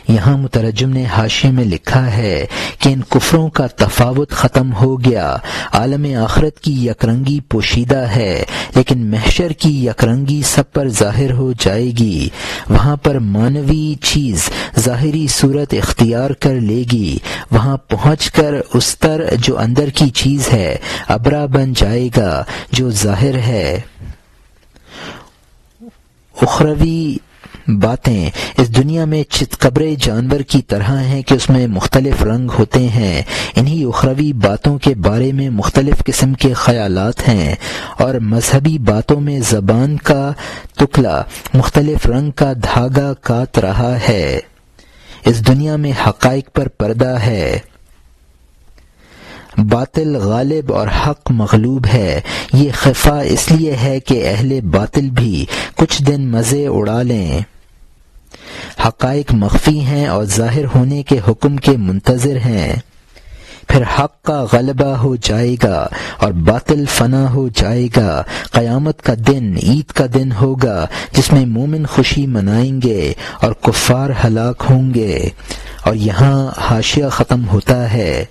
یہاں مترجم نے حاشیے میں لکھا ہے کہ ان کفروں کا تفاوت ختم ہو گیا، عالم آخرت کی یکرنگی پوشیدہ ہے، لیکن محشر کی یکرنگی سب پر ظاہر ہو جائے گی۔ وہاں پر معنوی چیز ظاہری صورت اختیار کر لے گی، وہاں پہنچ کر استر جو اندر کی چیز ہے ابرا بن جائے گا جو ظاہر ہے۔ اخروی باتیں اس دنیا میں چتکبرے جانور کی طرح ہیں کہ اس میں مختلف رنگ ہوتے ہیں۔ انہی اخروی باتوں کے بارے میں مختلف قسم کے خیالات ہیں، اور مذہبی باتوں میں زبان کا تکلا مختلف رنگ کا دھاگا کاٹ رہا ہے۔ اس دنیا میں حقائق پر پردہ ہے، باطل غالب اور حق مغلوب ہے۔ یہ خفا اس لیے ہے کہ اہل باطل بھی کچھ دن مزے اڑا لیں۔ حقائق مخفی ہیں اور ظاہر ہونے کے حکم کے منتظر ہیں، پھر حق کا غلبہ ہو جائے گا اور باطل فنا ہو جائے گا۔ قیامت کا دن عید کا دن ہوگا جس میں مومن خوشی منائیں گے اور کفار ہلاک ہوں گے۔ اور یہاں حاشیہ ختم ہوتا ہے۔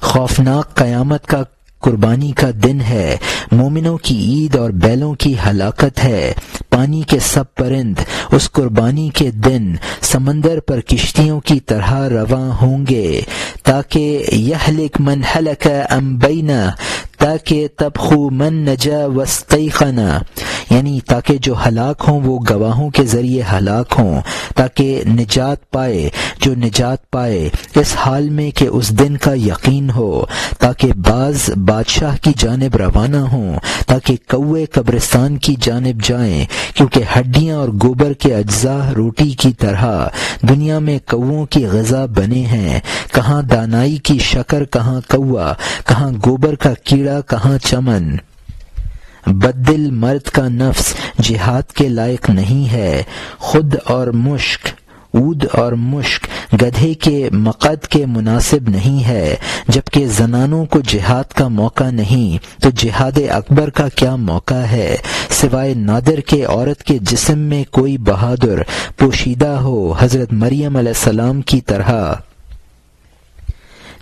خوفناک قیامت کا قربانی کا دن ہے، مومنوں کی عید اور بیلوں کی ہلاکت ہے۔ پانی کے سب پرند اس قربانی کے دن سمندر پر کشتیوں کی طرح رواں ہوں گے، تاکہ یہلک من ہلک عن بینہ، تاکہ تبخو من نجا واستیقنا، یعنی تاکہ جو ہلاک ہوں وہ گواہوں کے ذریعے ہلاک ہوں، تاکہ نجات پائے جو نجات پائے اس حال میں کہ اس دن کا یقین ہو، تاکہ باز بادشاہ کی جانب روانہ ہوں، تاکہ کوے قبرستان کی جانب جائیں، کیونکہ ہڈیاں اور گوبر کے اجزاء روٹی کی طرح دنیا میں کووں کی غذا بنے ہیں۔ کہاں دانائی کی شکر، کہاں کوا، کہاں گوبر کا کیڑا، کہاں چمن۔ بدل مرد کا نفس جہاد کے لائق نہیں ہے۔ خود اور مشک، عود اور مشک گدھے کے مقد کے مناسب نہیں ہے۔ جبکہ زنانوں کو جہاد کا موقع نہیں تو جہاد اکبر کا کیا موقع ہے، سوائے نادر کے عورت کے جسم میں کوئی بہادر پوشیدہ ہو، حضرت مریم علیہ السلام کی طرح۔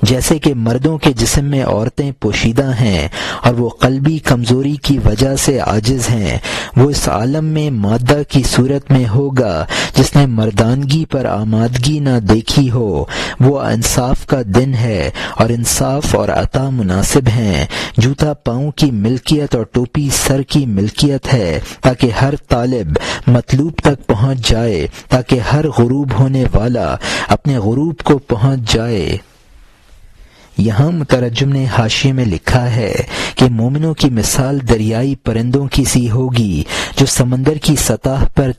جیسے کہ مردوں کے جسم میں عورتیں پوشیدہ ہیں اور وہ قلبی کمزوری کی وجہ سے عاجز ہیں، وہ اس عالم میں مادہ کی صورت میں ہوگا جس نے مردانگی پر آمادگی نہ دیکھی ہو۔ وہ انصاف کا دن ہے اور انصاف اور عطا مناسب ہیں۔ جوتا پاؤں کی ملکیت اور ٹوپی سر کی ملکیت ہے، تاکہ ہر طالب مطلوب تک پہنچ جائے، تاکہ ہر غروب ہونے والا اپنے غروب کو پہنچ جائے۔ یہاں مترجم نے حاشیے میں لکھا ہے کہ مومنوں کی مثال دریائی پرندوں کی سی ہوگی جو سمندر کی سطح پر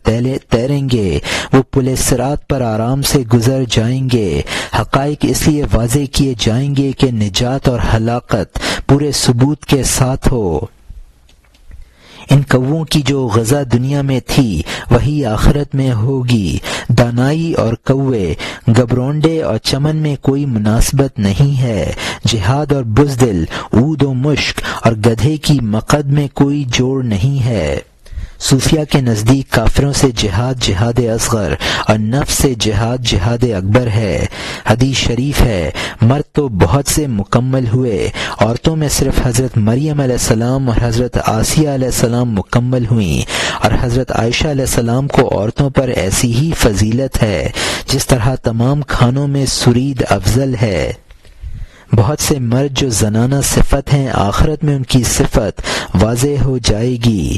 تیریں گے، وہ پل صراط پر آرام سے گزر جائیں گے۔ حقائق اس لیے واضح کیے جائیں گے کہ نجات اور ہلاکت پورے ثبوت کے ساتھ ہو۔ ان کووں کی جو غذا دنیا میں تھی وہی آخرت میں ہوگی۔ دانائی اور کوے، گبرونڈے اور چمن میں کوئی مناسبت نہیں ہے۔ جہاد اور بزدل، عود و مشک اور گدھے کی مقد میں کوئی جوڑ نہیں ہے۔ صوفیہ کے نزدیک کافروں سے جہاد جہاد اصغر اور نفس سے جہاد جہاد اکبر ہے۔ حدیث شریف ہے، مرد تو بہت سے مکمل ہوئے، عورتوں میں صرف حضرت مریم علیہ السلام اور حضرت آسیہ علیہ السلام مکمل ہوئیں، اور حضرت عائشہ علیہ السلام کو عورتوں پر ایسی ہی فضیلت ہے جس طرح تمام کھانوں میں سرید افضل ہے۔ بہت سے مرد جو زنانہ صفت ہیں، آخرت میں ان کی صفت واضح ہو جائے گی۔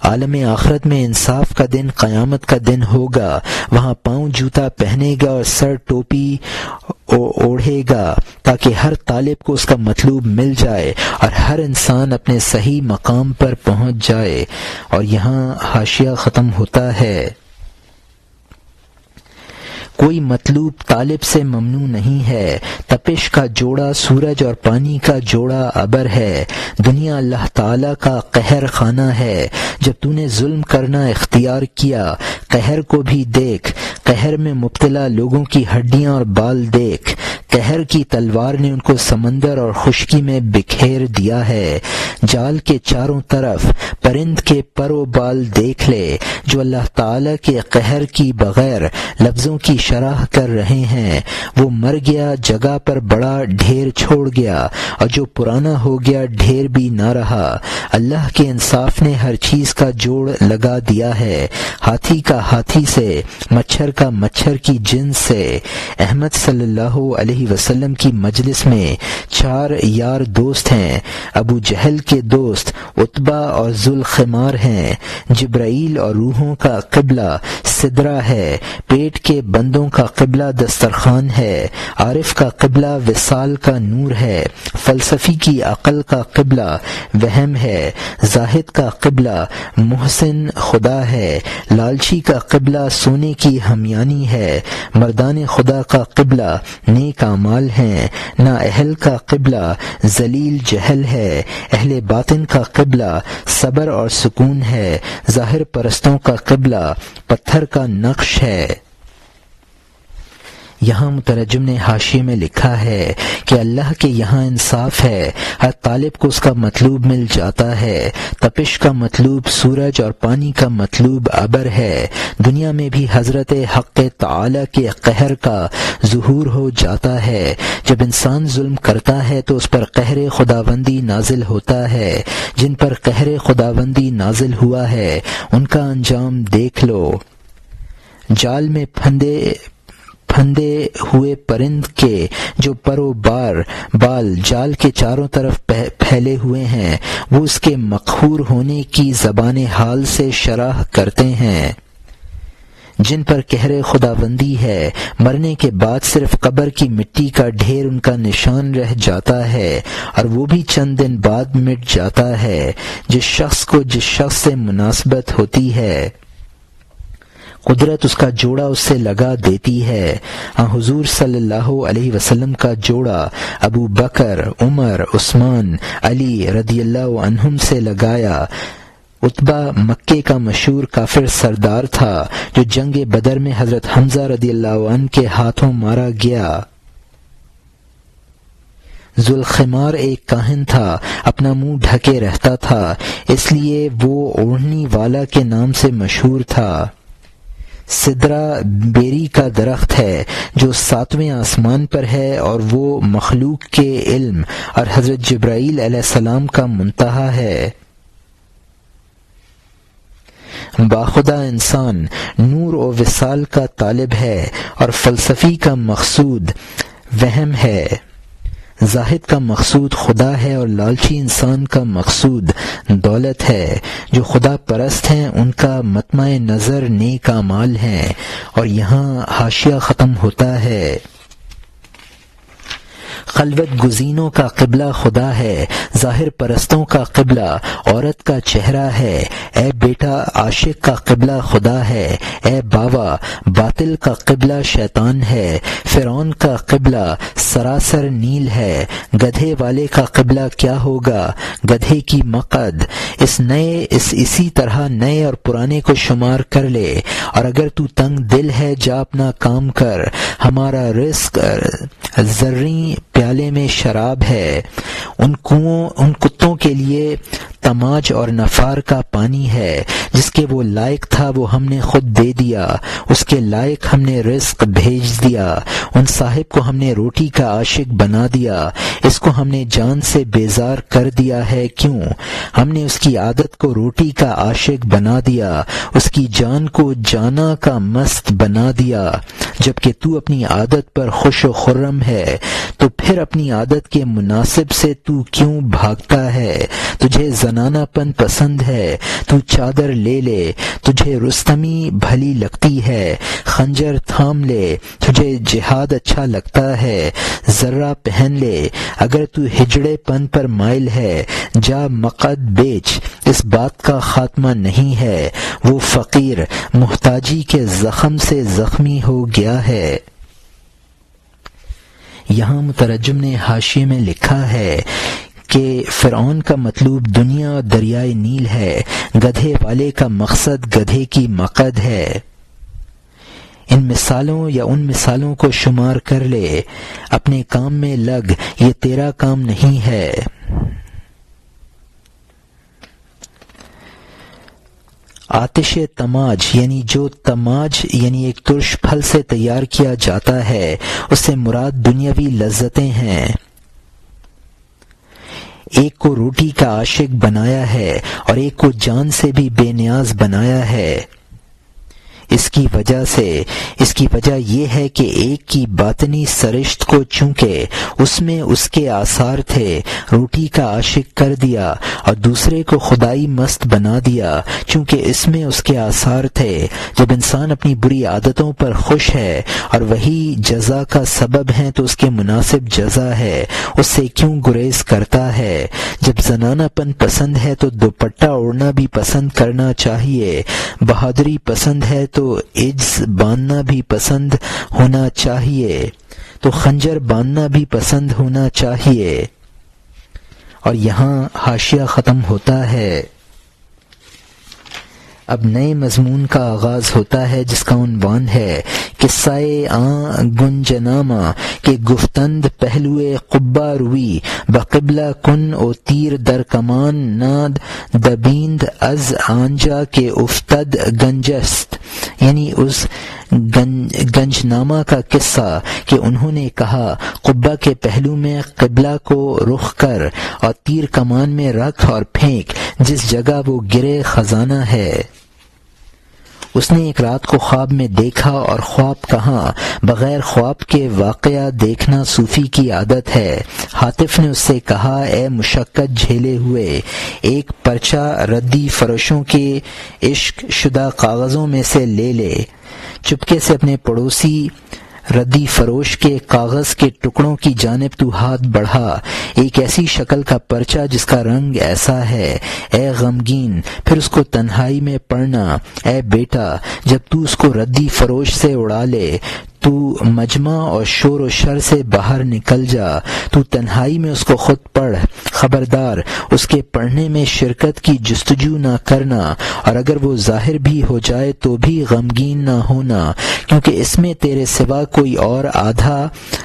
عالم آخرت میں انصاف کا دن قیامت کا دن ہوگا، وہاں پاؤں جوتا پہنے گا اور سر ٹوپی اوڑھے گا، تاکہ ہر طالب کو اس کا مطلوب مل جائے اور ہر انسان اپنے صحیح مقام پر پہنچ جائے۔ اور یہاں حاشیہ ختم ہوتا ہے۔ کوئی مطلوب طالب سے ممنوع نہیں ہے۔ تپش کا جوڑا سورج اور پانی کا جوڑا ابر ہے۔ دنیا اللہ تعالی کا قہر خانہ ہے۔ جب تو نے ظلم کرنا اختیار کیا، قہر کو بھی دیکھ، قہر میں مبتلا لوگوں کی ہڈیاں اور بال دیکھ، قہر کی تلوار نے ان کو سمندر اور خشکی میں بکھیر دیا ہے۔ جال کے چاروں طرف پرند کے پر و بال دیکھ لے جو اللہ تعالی کے قہر کی بغیر لفظوں کی شرح کر رہے ہیں۔ وہ مر گیا، جگہ پر بڑا ڈھیر چھوڑ گیا، اور جو پرانا ہو گیا ڈھیر بھی نہ رہا۔ اللہ کے انصاف نے ہر چیز کا جوڑ لگا دیا ہے، ہاتھی کا ہاتھی سے، مچھر کا مچھر کی جنس سے۔ احمد صلی اللہ علیہ وسلم کی مجلس میں 4 یار دوست ہیں۔ ابو جہل کے دوست عتبہ اور ذوالخمار ہیں۔ جبرائیل اور روحوں کا قبلہ سدرہ ہے۔ پیٹ کے بندوں کا قبلہ دسترخوان ہے۔ عارف کا قبلہ وصال کا نور ہے۔ فلسفی کی عقل کا قبلہ وہم ہے۔ زاہد کا قبلہ محسن خدا ہے۔ لالچی کا قبلہ سونے کی ہمیانی ہے۔ مردان خدا کا قبلہ نیک اعمال ہیں۔ نااہل کا قبلہ ذلیل جہل ہے۔ اہل باطن کا قبلہ صبر اور سکون ہے۔ ظاہر پرستوں کا قبلہ پتھر کا نقش ہے۔ یہاں مترجم نے حاشیے میں لکھا ہے کہ اللہ کے یہاں انصاف ہے، ہر طالب کو اس کا مطلوب مل جاتا ہے۔ تپش کا مطلوب سورج اور پانی کا مطلوب ابر ہے۔ دنیا میں بھی حضرت حق تعالی کے قہر کا ظہور ہو جاتا ہے۔ جب انسان ظلم کرتا ہے تو اس پر قہر خداوندی نازل ہوتا ہے۔ جن پر قہر خداوندی نازل ہوا ہے ان کا انجام دیکھ لو۔ جال میں پھندے ہوئے پرند کے جو پر و بال جال کے چاروں طرف پھیلے ہوئے ہیں، وہ اس کے مقہور ہونے کی زبان حال سے شرح کرتے ہیں۔ جن پر قہر خداوندی ہے، مرنے کے بعد صرف قبر کی مٹی کا ڈھیر ان کا نشان رہ جاتا ہے، اور وہ بھی چند دن بعد مٹ جاتا ہے۔ جس شخص سے مناسبت ہوتی ہے قدرت اس کا جوڑا اس سے لگا دیتی ہے۔ حضور صلی اللہ علیہ وسلم کا جوڑا ابو بکر، عمر، عثمان، علی رضی اللہ عنہم سے لگایا۔ عتبہ مکے کا مشہور کافر سردار تھا جو جنگ بدر میں حضرت حمزہ رضی اللہ عنہ کے ہاتھوں مارا گیا۔ ذوالخمار ایک کاہن تھا، اپنا منہ ڈھکے رہتا تھا، اس لیے وہ اوڑھنی والا کے نام سے مشہور تھا۔ سدرہ بیری کا درخت ہے جو 7ویں آسمان پر ہے، اور وہ مخلوق کے علم اور حضرت جبرائیل علیہ السلام کا منتہا ہے۔ باخدا انسان نور و وصال کا طالب ہے، اور فلسفی کا مقصود وہم ہے۔ زاہد کا مقصود خدا ہے، اور لالچی انسان کا مقصود دولت ہے۔ جو خدا پرست ہیں ان کا مطمع نظر نیک اعمال ہیں۔ اور یہاں حاشیہ ختم ہوتا ہے۔ خلوت گزینوں کا قبلہ خدا ہے، ظاہر پرستوں کا قبلہ عورت کا چہرہ ہے۔ اے بیٹا، عاشق کا قبلہ خدا ہے۔ اے باوا، باطل کا قبلہ شیطان ہے۔ فرعون کا قبلہ سراسر نیل ہے۔ گدھے والے کا قبلہ کیا ہوگا؟ گدھے کی مقد۔ اسی طرح نئے اور پرانے کو شمار کر لے، اور اگر تو تنگ دل ہے جا اپنا کام کر۔ ہمارا رزق زرعی پیالے میں شراب ہے، ان کتوں کے لیے تماج اور نفار کا پانی ہے۔ جس کے وہ لائق تھا وہ ہم نے خود دے دیا، اس کے لائق ہم نے رزق بھیج دیا۔ ان صاحب کو ہم نے روٹی کا عاشق بنا دیا، اس کو ہم نے جان سے بیزار کر دیا ہے۔ کیوں؟ ہم نے اس کی عادت کو روٹی کا عاشق بنا دیا، اس کی جان کو جانا کا مست بنا دیا۔ جبکہ تو اپنی عادت پر خوش و خرم ہے تو پھر اپنی عادت کے مناسب سے تو کیوں بھاگتا ہے؟ تجھے زنانہ پن پسند ہے تو چادر لے لے، تجھے رستمی بھلی لگتی ہے، خنجر تھام لے، تجھے جہاد اچھا لگتا ہے، ذرہ پہن لے۔ اگر تو ہجڑے پن پر مائل ہے جا مقد بیچ، اس بات کا خاتمہ نہیں ہے، وہ فقیر محتاجی کے زخم سے زخمی ہو گیا ہے۔ یہاں مترجم نے حاشیے میں لکھا ہے کہ فرعون کا مطلوب دنیا اور دریائے نیل ہے، گدھے والے کا مقصد گدھے کی مقد ہے۔ ان مثالوں یا ان مثالوں کو شمار کر لے، اپنے کام میں لگ، یہ تیرا کام نہیں ہے۔ آتش تماج یعنی جو تماج یعنی ایک ترش پھل سے تیار کیا جاتا ہے، اس سے مراد دنیاوی لذتیں ہیں۔ ایک کو روٹی کا عاشق بنایا ہے اور ایک کو جان سے بھی بے نیاز بنایا ہے۔ اس کی وجہ یہ ہے کہ ایک کی باطنی سرشت کو چونکہ اس میں اس کے آثار تھے روٹی کا عاشق کر دیا، اور دوسرے کو خدائی مست بنا دیا چونکہ اس میں اس کے آثار تھے۔ جب انسان اپنی بری عادتوں پر خوش ہے اور وہی جزا کا سبب ہیں تو اس کے مناسب جزا ہے، اس سے کیوں گریز کرتا ہے؟ جب زنانہ پن پسند ہے تو دوپٹہ اوڑھنا بھی پسند کرنا چاہیے، بہادری پسند ہے تو عجز باندھنا بھی پسند ہونا چاہیے، تو خنجر باندھنا بھی پسند ہونا چاہیے۔ اور یہاں حاشیہ ختم ہوتا ہے۔ اب نئے مضمون کا آغاز ہوتا ہے جس کا عنوان ہے قصہ گنجنامہ کہ گفتند پہلوئے قبہ روی بقبلہ کن او تیر در کمان ناد دبیند از آنجا کے افتد گنجست، یعنی اس گنج نامہ کا قصہ کہ انہوں نے کہا قبہ کے پہلو میں قبلہ کو رخ کر اور تیر کمان میں رکھ اور پھینک، جس جگہ وہ گرے خزانہ ہے۔ اس نے ایک رات کو خواب میں دیکھا، اور خواب کہاں، بغیر خواب کے واقعہ دیکھنا صوفی کی عادت ہے۔ حاطف نے اس سے کہا اے مشقت جھیلے ہوئے، ایک پرچہ ردی فروشوں کے عشق شدہ کاغذوں میں سے لے لے۔ چپکے سے اپنے پڑوسی ردی فروش کے کاغذ کے ٹکڑوں کی جانب تو ہاتھ بڑھا، ایک ایسی شکل کا پرچہ جس کا رنگ ایسا ہے، اے غمگین، پھر اس کو تنہائی میں پڑھنا۔ اے بیٹا، جب تو اس کو ردی فروش سے اڑا لے تو مجمع اور شور و شر سے باہر نکل جا، تو تنہائی میں اس کو خود پڑھ، خبردار اس کے پڑھنے میں شرکت کی جستجو نہ کرنا، اور اگر وہ ظاہر بھی ہو جائے تو بھی غمگین نہ ہونا، کیونکہ اس میں تیرے سوا کوئی اور آدھا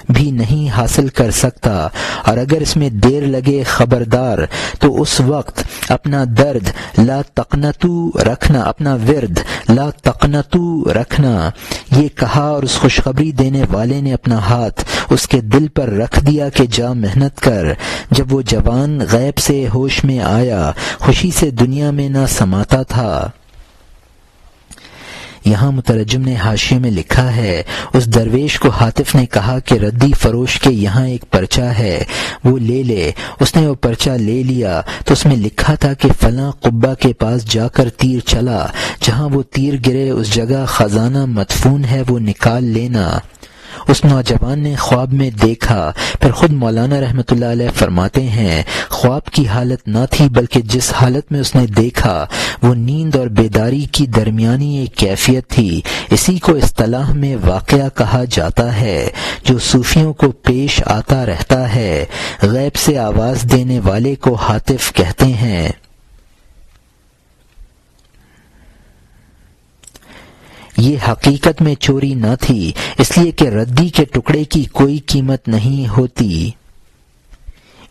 بھی نہیں حاصل کر سکتا، اور اگر اس میں دیر لگے خبردار، تو اس وقت اپنا درد لا تقنطو رکھنا، اپنا ورد لا تقنطو رکھنا۔ یہ کہا اور اس خوشخبری دینے والے نے اپنا ہاتھ اس کے دل پر رکھ دیا کہ جا محنت کر۔ جب وہ جوان غیب سے ہوش میں آیا، خوشی سے دنیا میں نہ سماتا تھا۔ یہاں مترجم نے حاشیے میں لکھا ہے اس درویش کو حاطف نے کہا کہ ردی فروش کے یہاں ایک پرچہ ہے، وہ لے لے۔ اس نے وہ پرچہ لے لیا تو اس میں لکھا تھا کہ فلاں قبہ کے پاس جا کر تیر چلا، جہاں وہ تیر گرے اس جگہ خزانہ مدفون ہے، وہ نکال لینا۔ اس نوجوان نے خواب میں دیکھا، پھر خود مولانا رحمۃ اللہ علیہ فرماتے ہیں خواب کی حالت نہ تھی بلکہ جس حالت میں اس نے دیکھا وہ نیند اور بیداری کی درمیانی ایک کیفیت تھی۔ اسی کو اصطلاح میں واقعہ کہا جاتا ہے جو صوفیوں کو پیش آتا رہتا ہے۔ غیب سے آواز دینے والے کو حاطف کہتے ہیں۔ یہ حقیقت میں چوری نہ تھی، اس لیے کہ ردی کے ٹکڑے کی کوئی قیمت نہیں ہوتی۔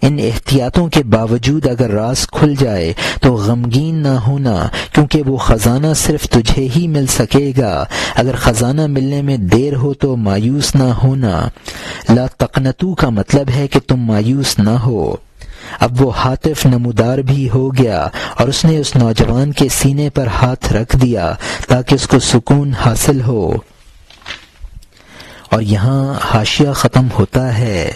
ان احتیاطوں کے باوجود اگر راز کھل جائے تو غمگین نہ ہونا، کیونکہ وہ خزانہ صرف تجھے ہی مل سکے گا۔ اگر خزانہ ملنے میں دیر ہو تو مایوس نہ ہونا۔ لا تقنطو کا مطلب ہے کہ تم مایوس نہ ہو۔ اب وہ حاطف نمودار بھی ہو گیا اور اس نے اس نوجوان کے سینے پر ہاتھ رکھ دیا تاکہ اس کو سکون حاصل ہو۔ اور یہاں حاشیہ ختم ہوتا ہے۔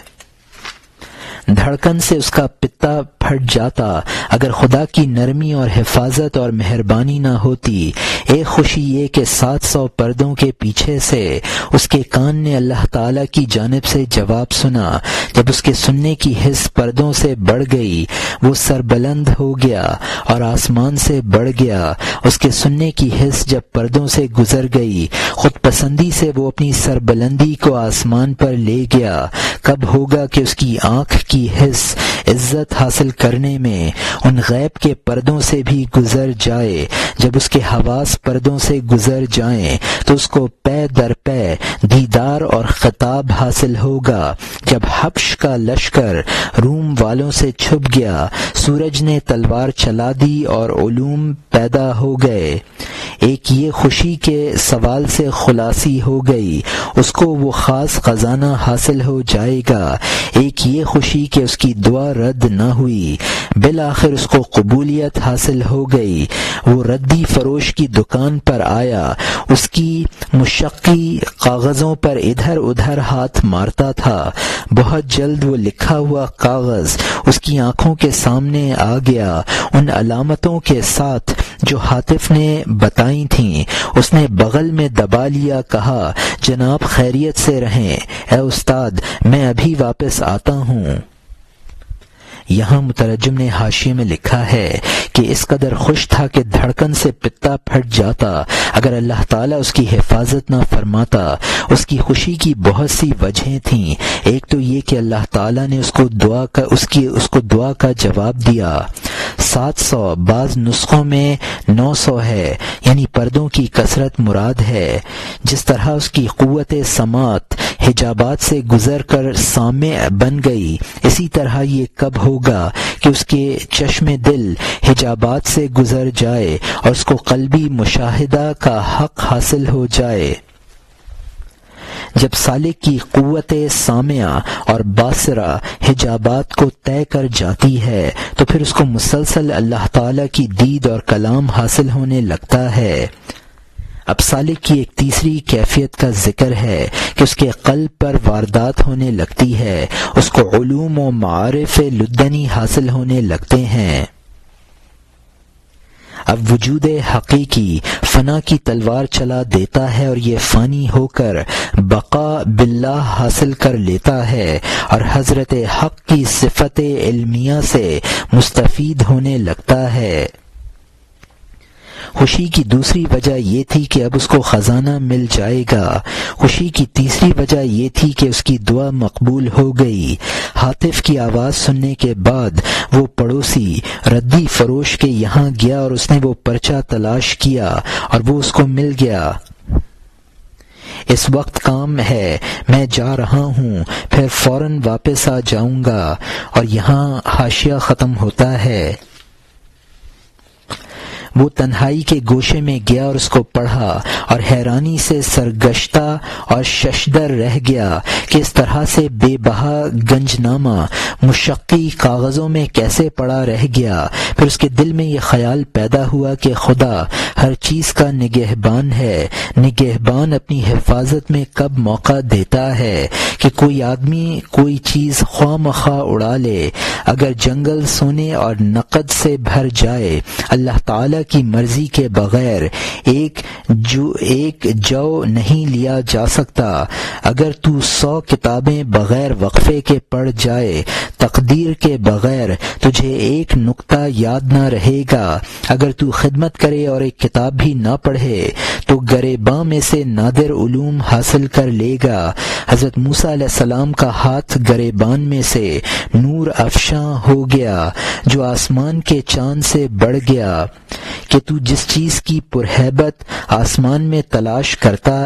دھڑکن سے اس کا پتا پھٹ جاتا اگر خدا کی نرمی اور حفاظت اور مہربانی نہ ہوتی۔ ایک خوشی یہ کہ 700 پردوں کے پیچھے سے اس کے کان نے اللہ تعالیٰ کی جانب سے جواب سنا۔ جب اس کے سننے کی حس پردوں سے بڑھ گئی وہ سربلند ہو گیا اور آسمان سے بڑھ گیا۔ اس کے سننے کی حس جب پردوں سے گزر گئی خود پسندی سے وہ اپنی سربلندی کو آسمان پر لے گیا۔ کب ہوگا کہ اس کی آنکھ کی حس عزت حاصل کرنے میں ان غیب کے پردوں سے بھی گزر جائے۔ جب اس کے حواس پردوں سے گزر جائیں تو اس کو پے در پے دیدار اور خطاب حاصل ہوگا۔ جب حبش کا لشکر روم والوں سے چھپ گیا، سورج نے تلوار چلا دی اور علوم پیدا ہو گئے۔ ایک یہ خوشی کے سوال سے خلاصی ہو گئی، اس کو وہ خاص خزانہ حاصل ہو جائے گا۔ ایک یہ خوشی کہ اس کی دعا رد نہ ہوئی، بالآخر اس کو قبولیت حاصل ہو گئی۔ وہ ردی فروش کی دکان پر آیا، اس کی مشقی کاغذوں پر ادھر ادھر ہاتھ مارتا تھا۔ بہت جلد وہ لکھا ہوا کاغذ اس کی آنکھوں کے سامنے آ گیا، ان علامتوں کے ساتھ جو حاطف نے بتائی تھیں۔ اس نے بغل میں دبا لیا، کہا جناب خیریت سے رہیں، اے استاد میں ابھی واپس آتا ہوں۔ یہاں مترجم نے حاشیے میں لکھا ہے کہ اس قدر خوش تھا کہ دھڑکن سے پتا پھٹ جاتا اگر اللہ تعالیٰ اس کی حفاظت نہ فرماتا۔ اس کی خوشی کی بہت سی وجہیں تھیں۔ ایک تو یہ کہ اللہ تعالیٰ نے اس کو دعا کا جواب دیا۔ 700 بعض نسخوں میں 900 ہے، یعنی پردوں کی کثرت مراد ہے۔ جس طرح اس کی قوت سماعت حجابات سے گزر کر سامع بن گئی، اسی طرح یہ کب ہوگا کہ اس کے چشم دل حجابات سے گزر جائے اور اس کو قلبی مشاہدہ کا حق حاصل ہو جائے۔ جب سالک کی قوت سامعہ اور باصرہ حجابات کو طے کر جاتی ہے تو پھر اس کو مسلسل اللہ تعالیٰ کی دید اور کلام حاصل ہونے لگتا ہے۔ اب سالک کی ایک تیسری کیفیت کا ذکر ہے کہ اس کے قلب پر واردات ہونے لگتی ہے، اس کو علوم و معارف لدنی حاصل ہونے لگتے ہیں۔ اب وجود حقیقی فنا کی تلوار چلا دیتا ہے اور یہ فانی ہو کر بقا باللہ حاصل کر لیتا ہے اور حضرت حق کی صفت علمیہ سے مستفید ہونے لگتا ہے۔ خوشی کی دوسری وجہ یہ تھی کہ اب اس کو خزانہ مل جائے گا۔ خوشی کی تیسری وجہ یہ تھی کہ اس کی دعا مقبول ہو گئی۔ حاطف کی آواز سننے کے بعد وہ پڑوسی ردی فروش کے یہاں گیا اور اس نے وہ پرچہ تلاش کیا اور وہ اس کو مل گیا۔ اس وقت کام ہے، میں جا رہا ہوں، پھر فوراً واپس آ جاؤں گا۔ اور یہاں حاشیہ ختم ہوتا ہے۔ وہ تنہائی کے گوشے میں گیا اور اس کو پڑھا اور حیرانی سے سرگشتہ اور ششدر رہ گیا کہ اس طرح سے بے بہا گنج نامہ مشقی کاغذوں میں کیسے پڑا رہ گیا۔ پھر اس کے دل میں یہ خیال پیدا ہوا کہ خدا ہر چیز کا نگہبان ہے، نگہبان اپنی حفاظت میں کب موقع دیتا ہے کہ کوئی آدمی کوئی چیز خواہ مخواہ اڑا لے۔ اگر جنگل سونے اور نقد سے بھر جائے، اللہ تعالیٰ کی مرضی کے بغیر ایک جو نہیں لیا جا سکتا۔ اگر تو 100 کتابیں بغیر وقفے کے پڑھ جائے، تقدیر کے بغیر تجھے ایک نقطہ یاد نہ رہے گا۔ اگر تو خدمت کرے اور ایک کتاب بھی نہ پڑھے تو گریباں میں سے نادر علوم حاصل کر لے گا۔ حضرت موسیٰ علیہ السلام کا ہاتھ گریبان میں سے نور افشاں ہو گیا جو آسمان کے چاند سے بڑھ گیا کہ تو جس چیز کی پرہیبت آسمان میں تلاش کرتا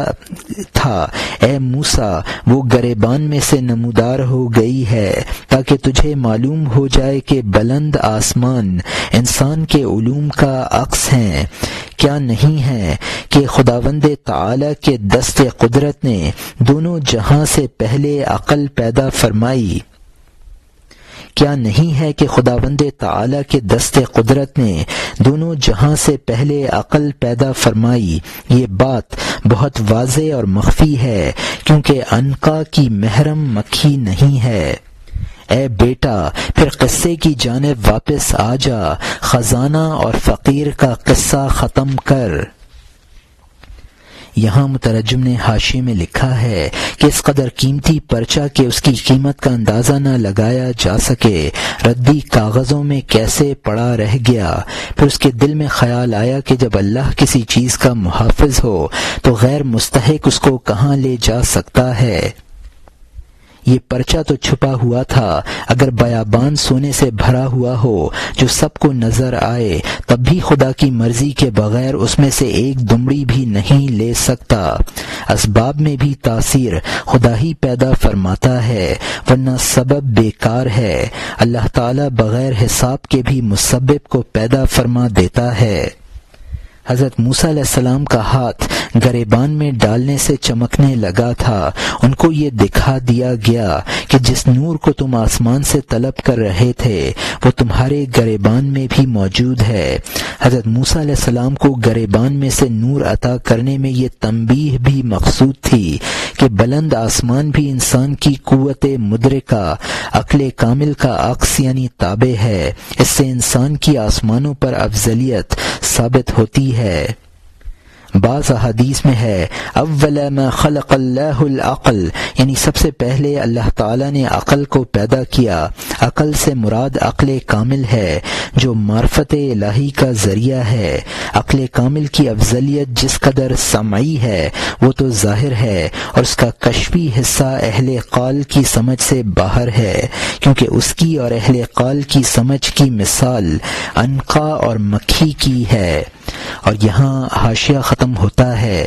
تھا، اے موسیٰ وہ گریبان میں سے نمودار ہو گئی ہے، تاکہ تجھے معلوم ہو جائے کہ بلند آسمان انسان کے علوم کا عکس ہیں۔ کیا نہیں ہے کہ خداوند تعالی کے دست قدرت نے دونوں جہاں سے پہلے عقل پیدا فرمائی؟ کیا نہیں ہے کہ خداوند تعالی کے دست قدرت نے دونوں جہاں سے پہلے عقل پیدا فرمائی؟ یہ بات بہت واضح اور مخفی ہے، کیونکہ عنقا کی محرم مکھی نہیں ہے۔ اے بیٹا پھر قصے کی جانب واپس آ جا، خزانہ اور فقیر کا قصہ ختم کر۔ یہاں مترجم نے حاشیے میں لکھا ہے کہ اس قدر قیمتی پرچہ کہ اس کی قیمت کا اندازہ نہ لگایا جا سکے ردی کاغذوں میں کیسے پڑا رہ گیا۔ پھر اس کے دل میں خیال آیا کہ جب اللہ کسی چیز کا محافظ ہو تو غیر مستحق اس کو کہاں لے جا سکتا ہے۔ یہ پرچہ تو چھپا ہوا تھا، اگر بیابان سونے سے بھرا ہوا ہو جو سب کو نظر آئے تب بھی خدا کی مرضی کے بغیر اس میں سے ایک دمڑی بھی نہیں لے سکتا۔ اسباب میں بھی تاثیر خدا ہی پیدا فرماتا ہے، ورنہ سبب بیکار ہے۔ اللہ تعالی بغیر حساب کے بھی مسبب کو پیدا فرما دیتا ہے۔ حضرت موسیٰ علیہ السلام کا ہاتھ گریبان میں ڈالنے سے چمکنے لگا تھا۔ ان کو یہ دکھا دیا گیا کہ جس نور کو تم آسمان سے طلب کر رہے تھے وہ تمہارے گریبان میں بھی موجود ہے۔ حضرت موسیٰ علیہ السلام کو گریبان میں سے نور عطا کرنے میں یہ تنبیہ بھی مقصود تھی کہ بلند آسمان بھی انسان کی قوت مدرکہ عقل کامل کا عکس یعنی تابع ہے۔ اس سے انسان کی آسمانوں پر افضلیت ثابت ہوتی ہے۔ بعض احادیث میں ہے اول ما خلق اللہ العقل، یعنی سب سے پہلے اللہ تعالی نے عقل کو پیدا کیا۔ عقل سے مراد عقل کامل ہے جو معرفت الہی کا ذریعہ ہے۔ عقل کامل کی افضلیت جس قدر سمعی ہے وہ تو ظاہر ہے، اور اس کا کشفی حصہ اہل قال کی سمجھ سے باہر ہے، کیونکہ اس کی اور اہل قال کی سمجھ کی مثال عنقا اور مکھی کی ہے۔ اور یہاں حاشیہ ختم ہوتا ہے۔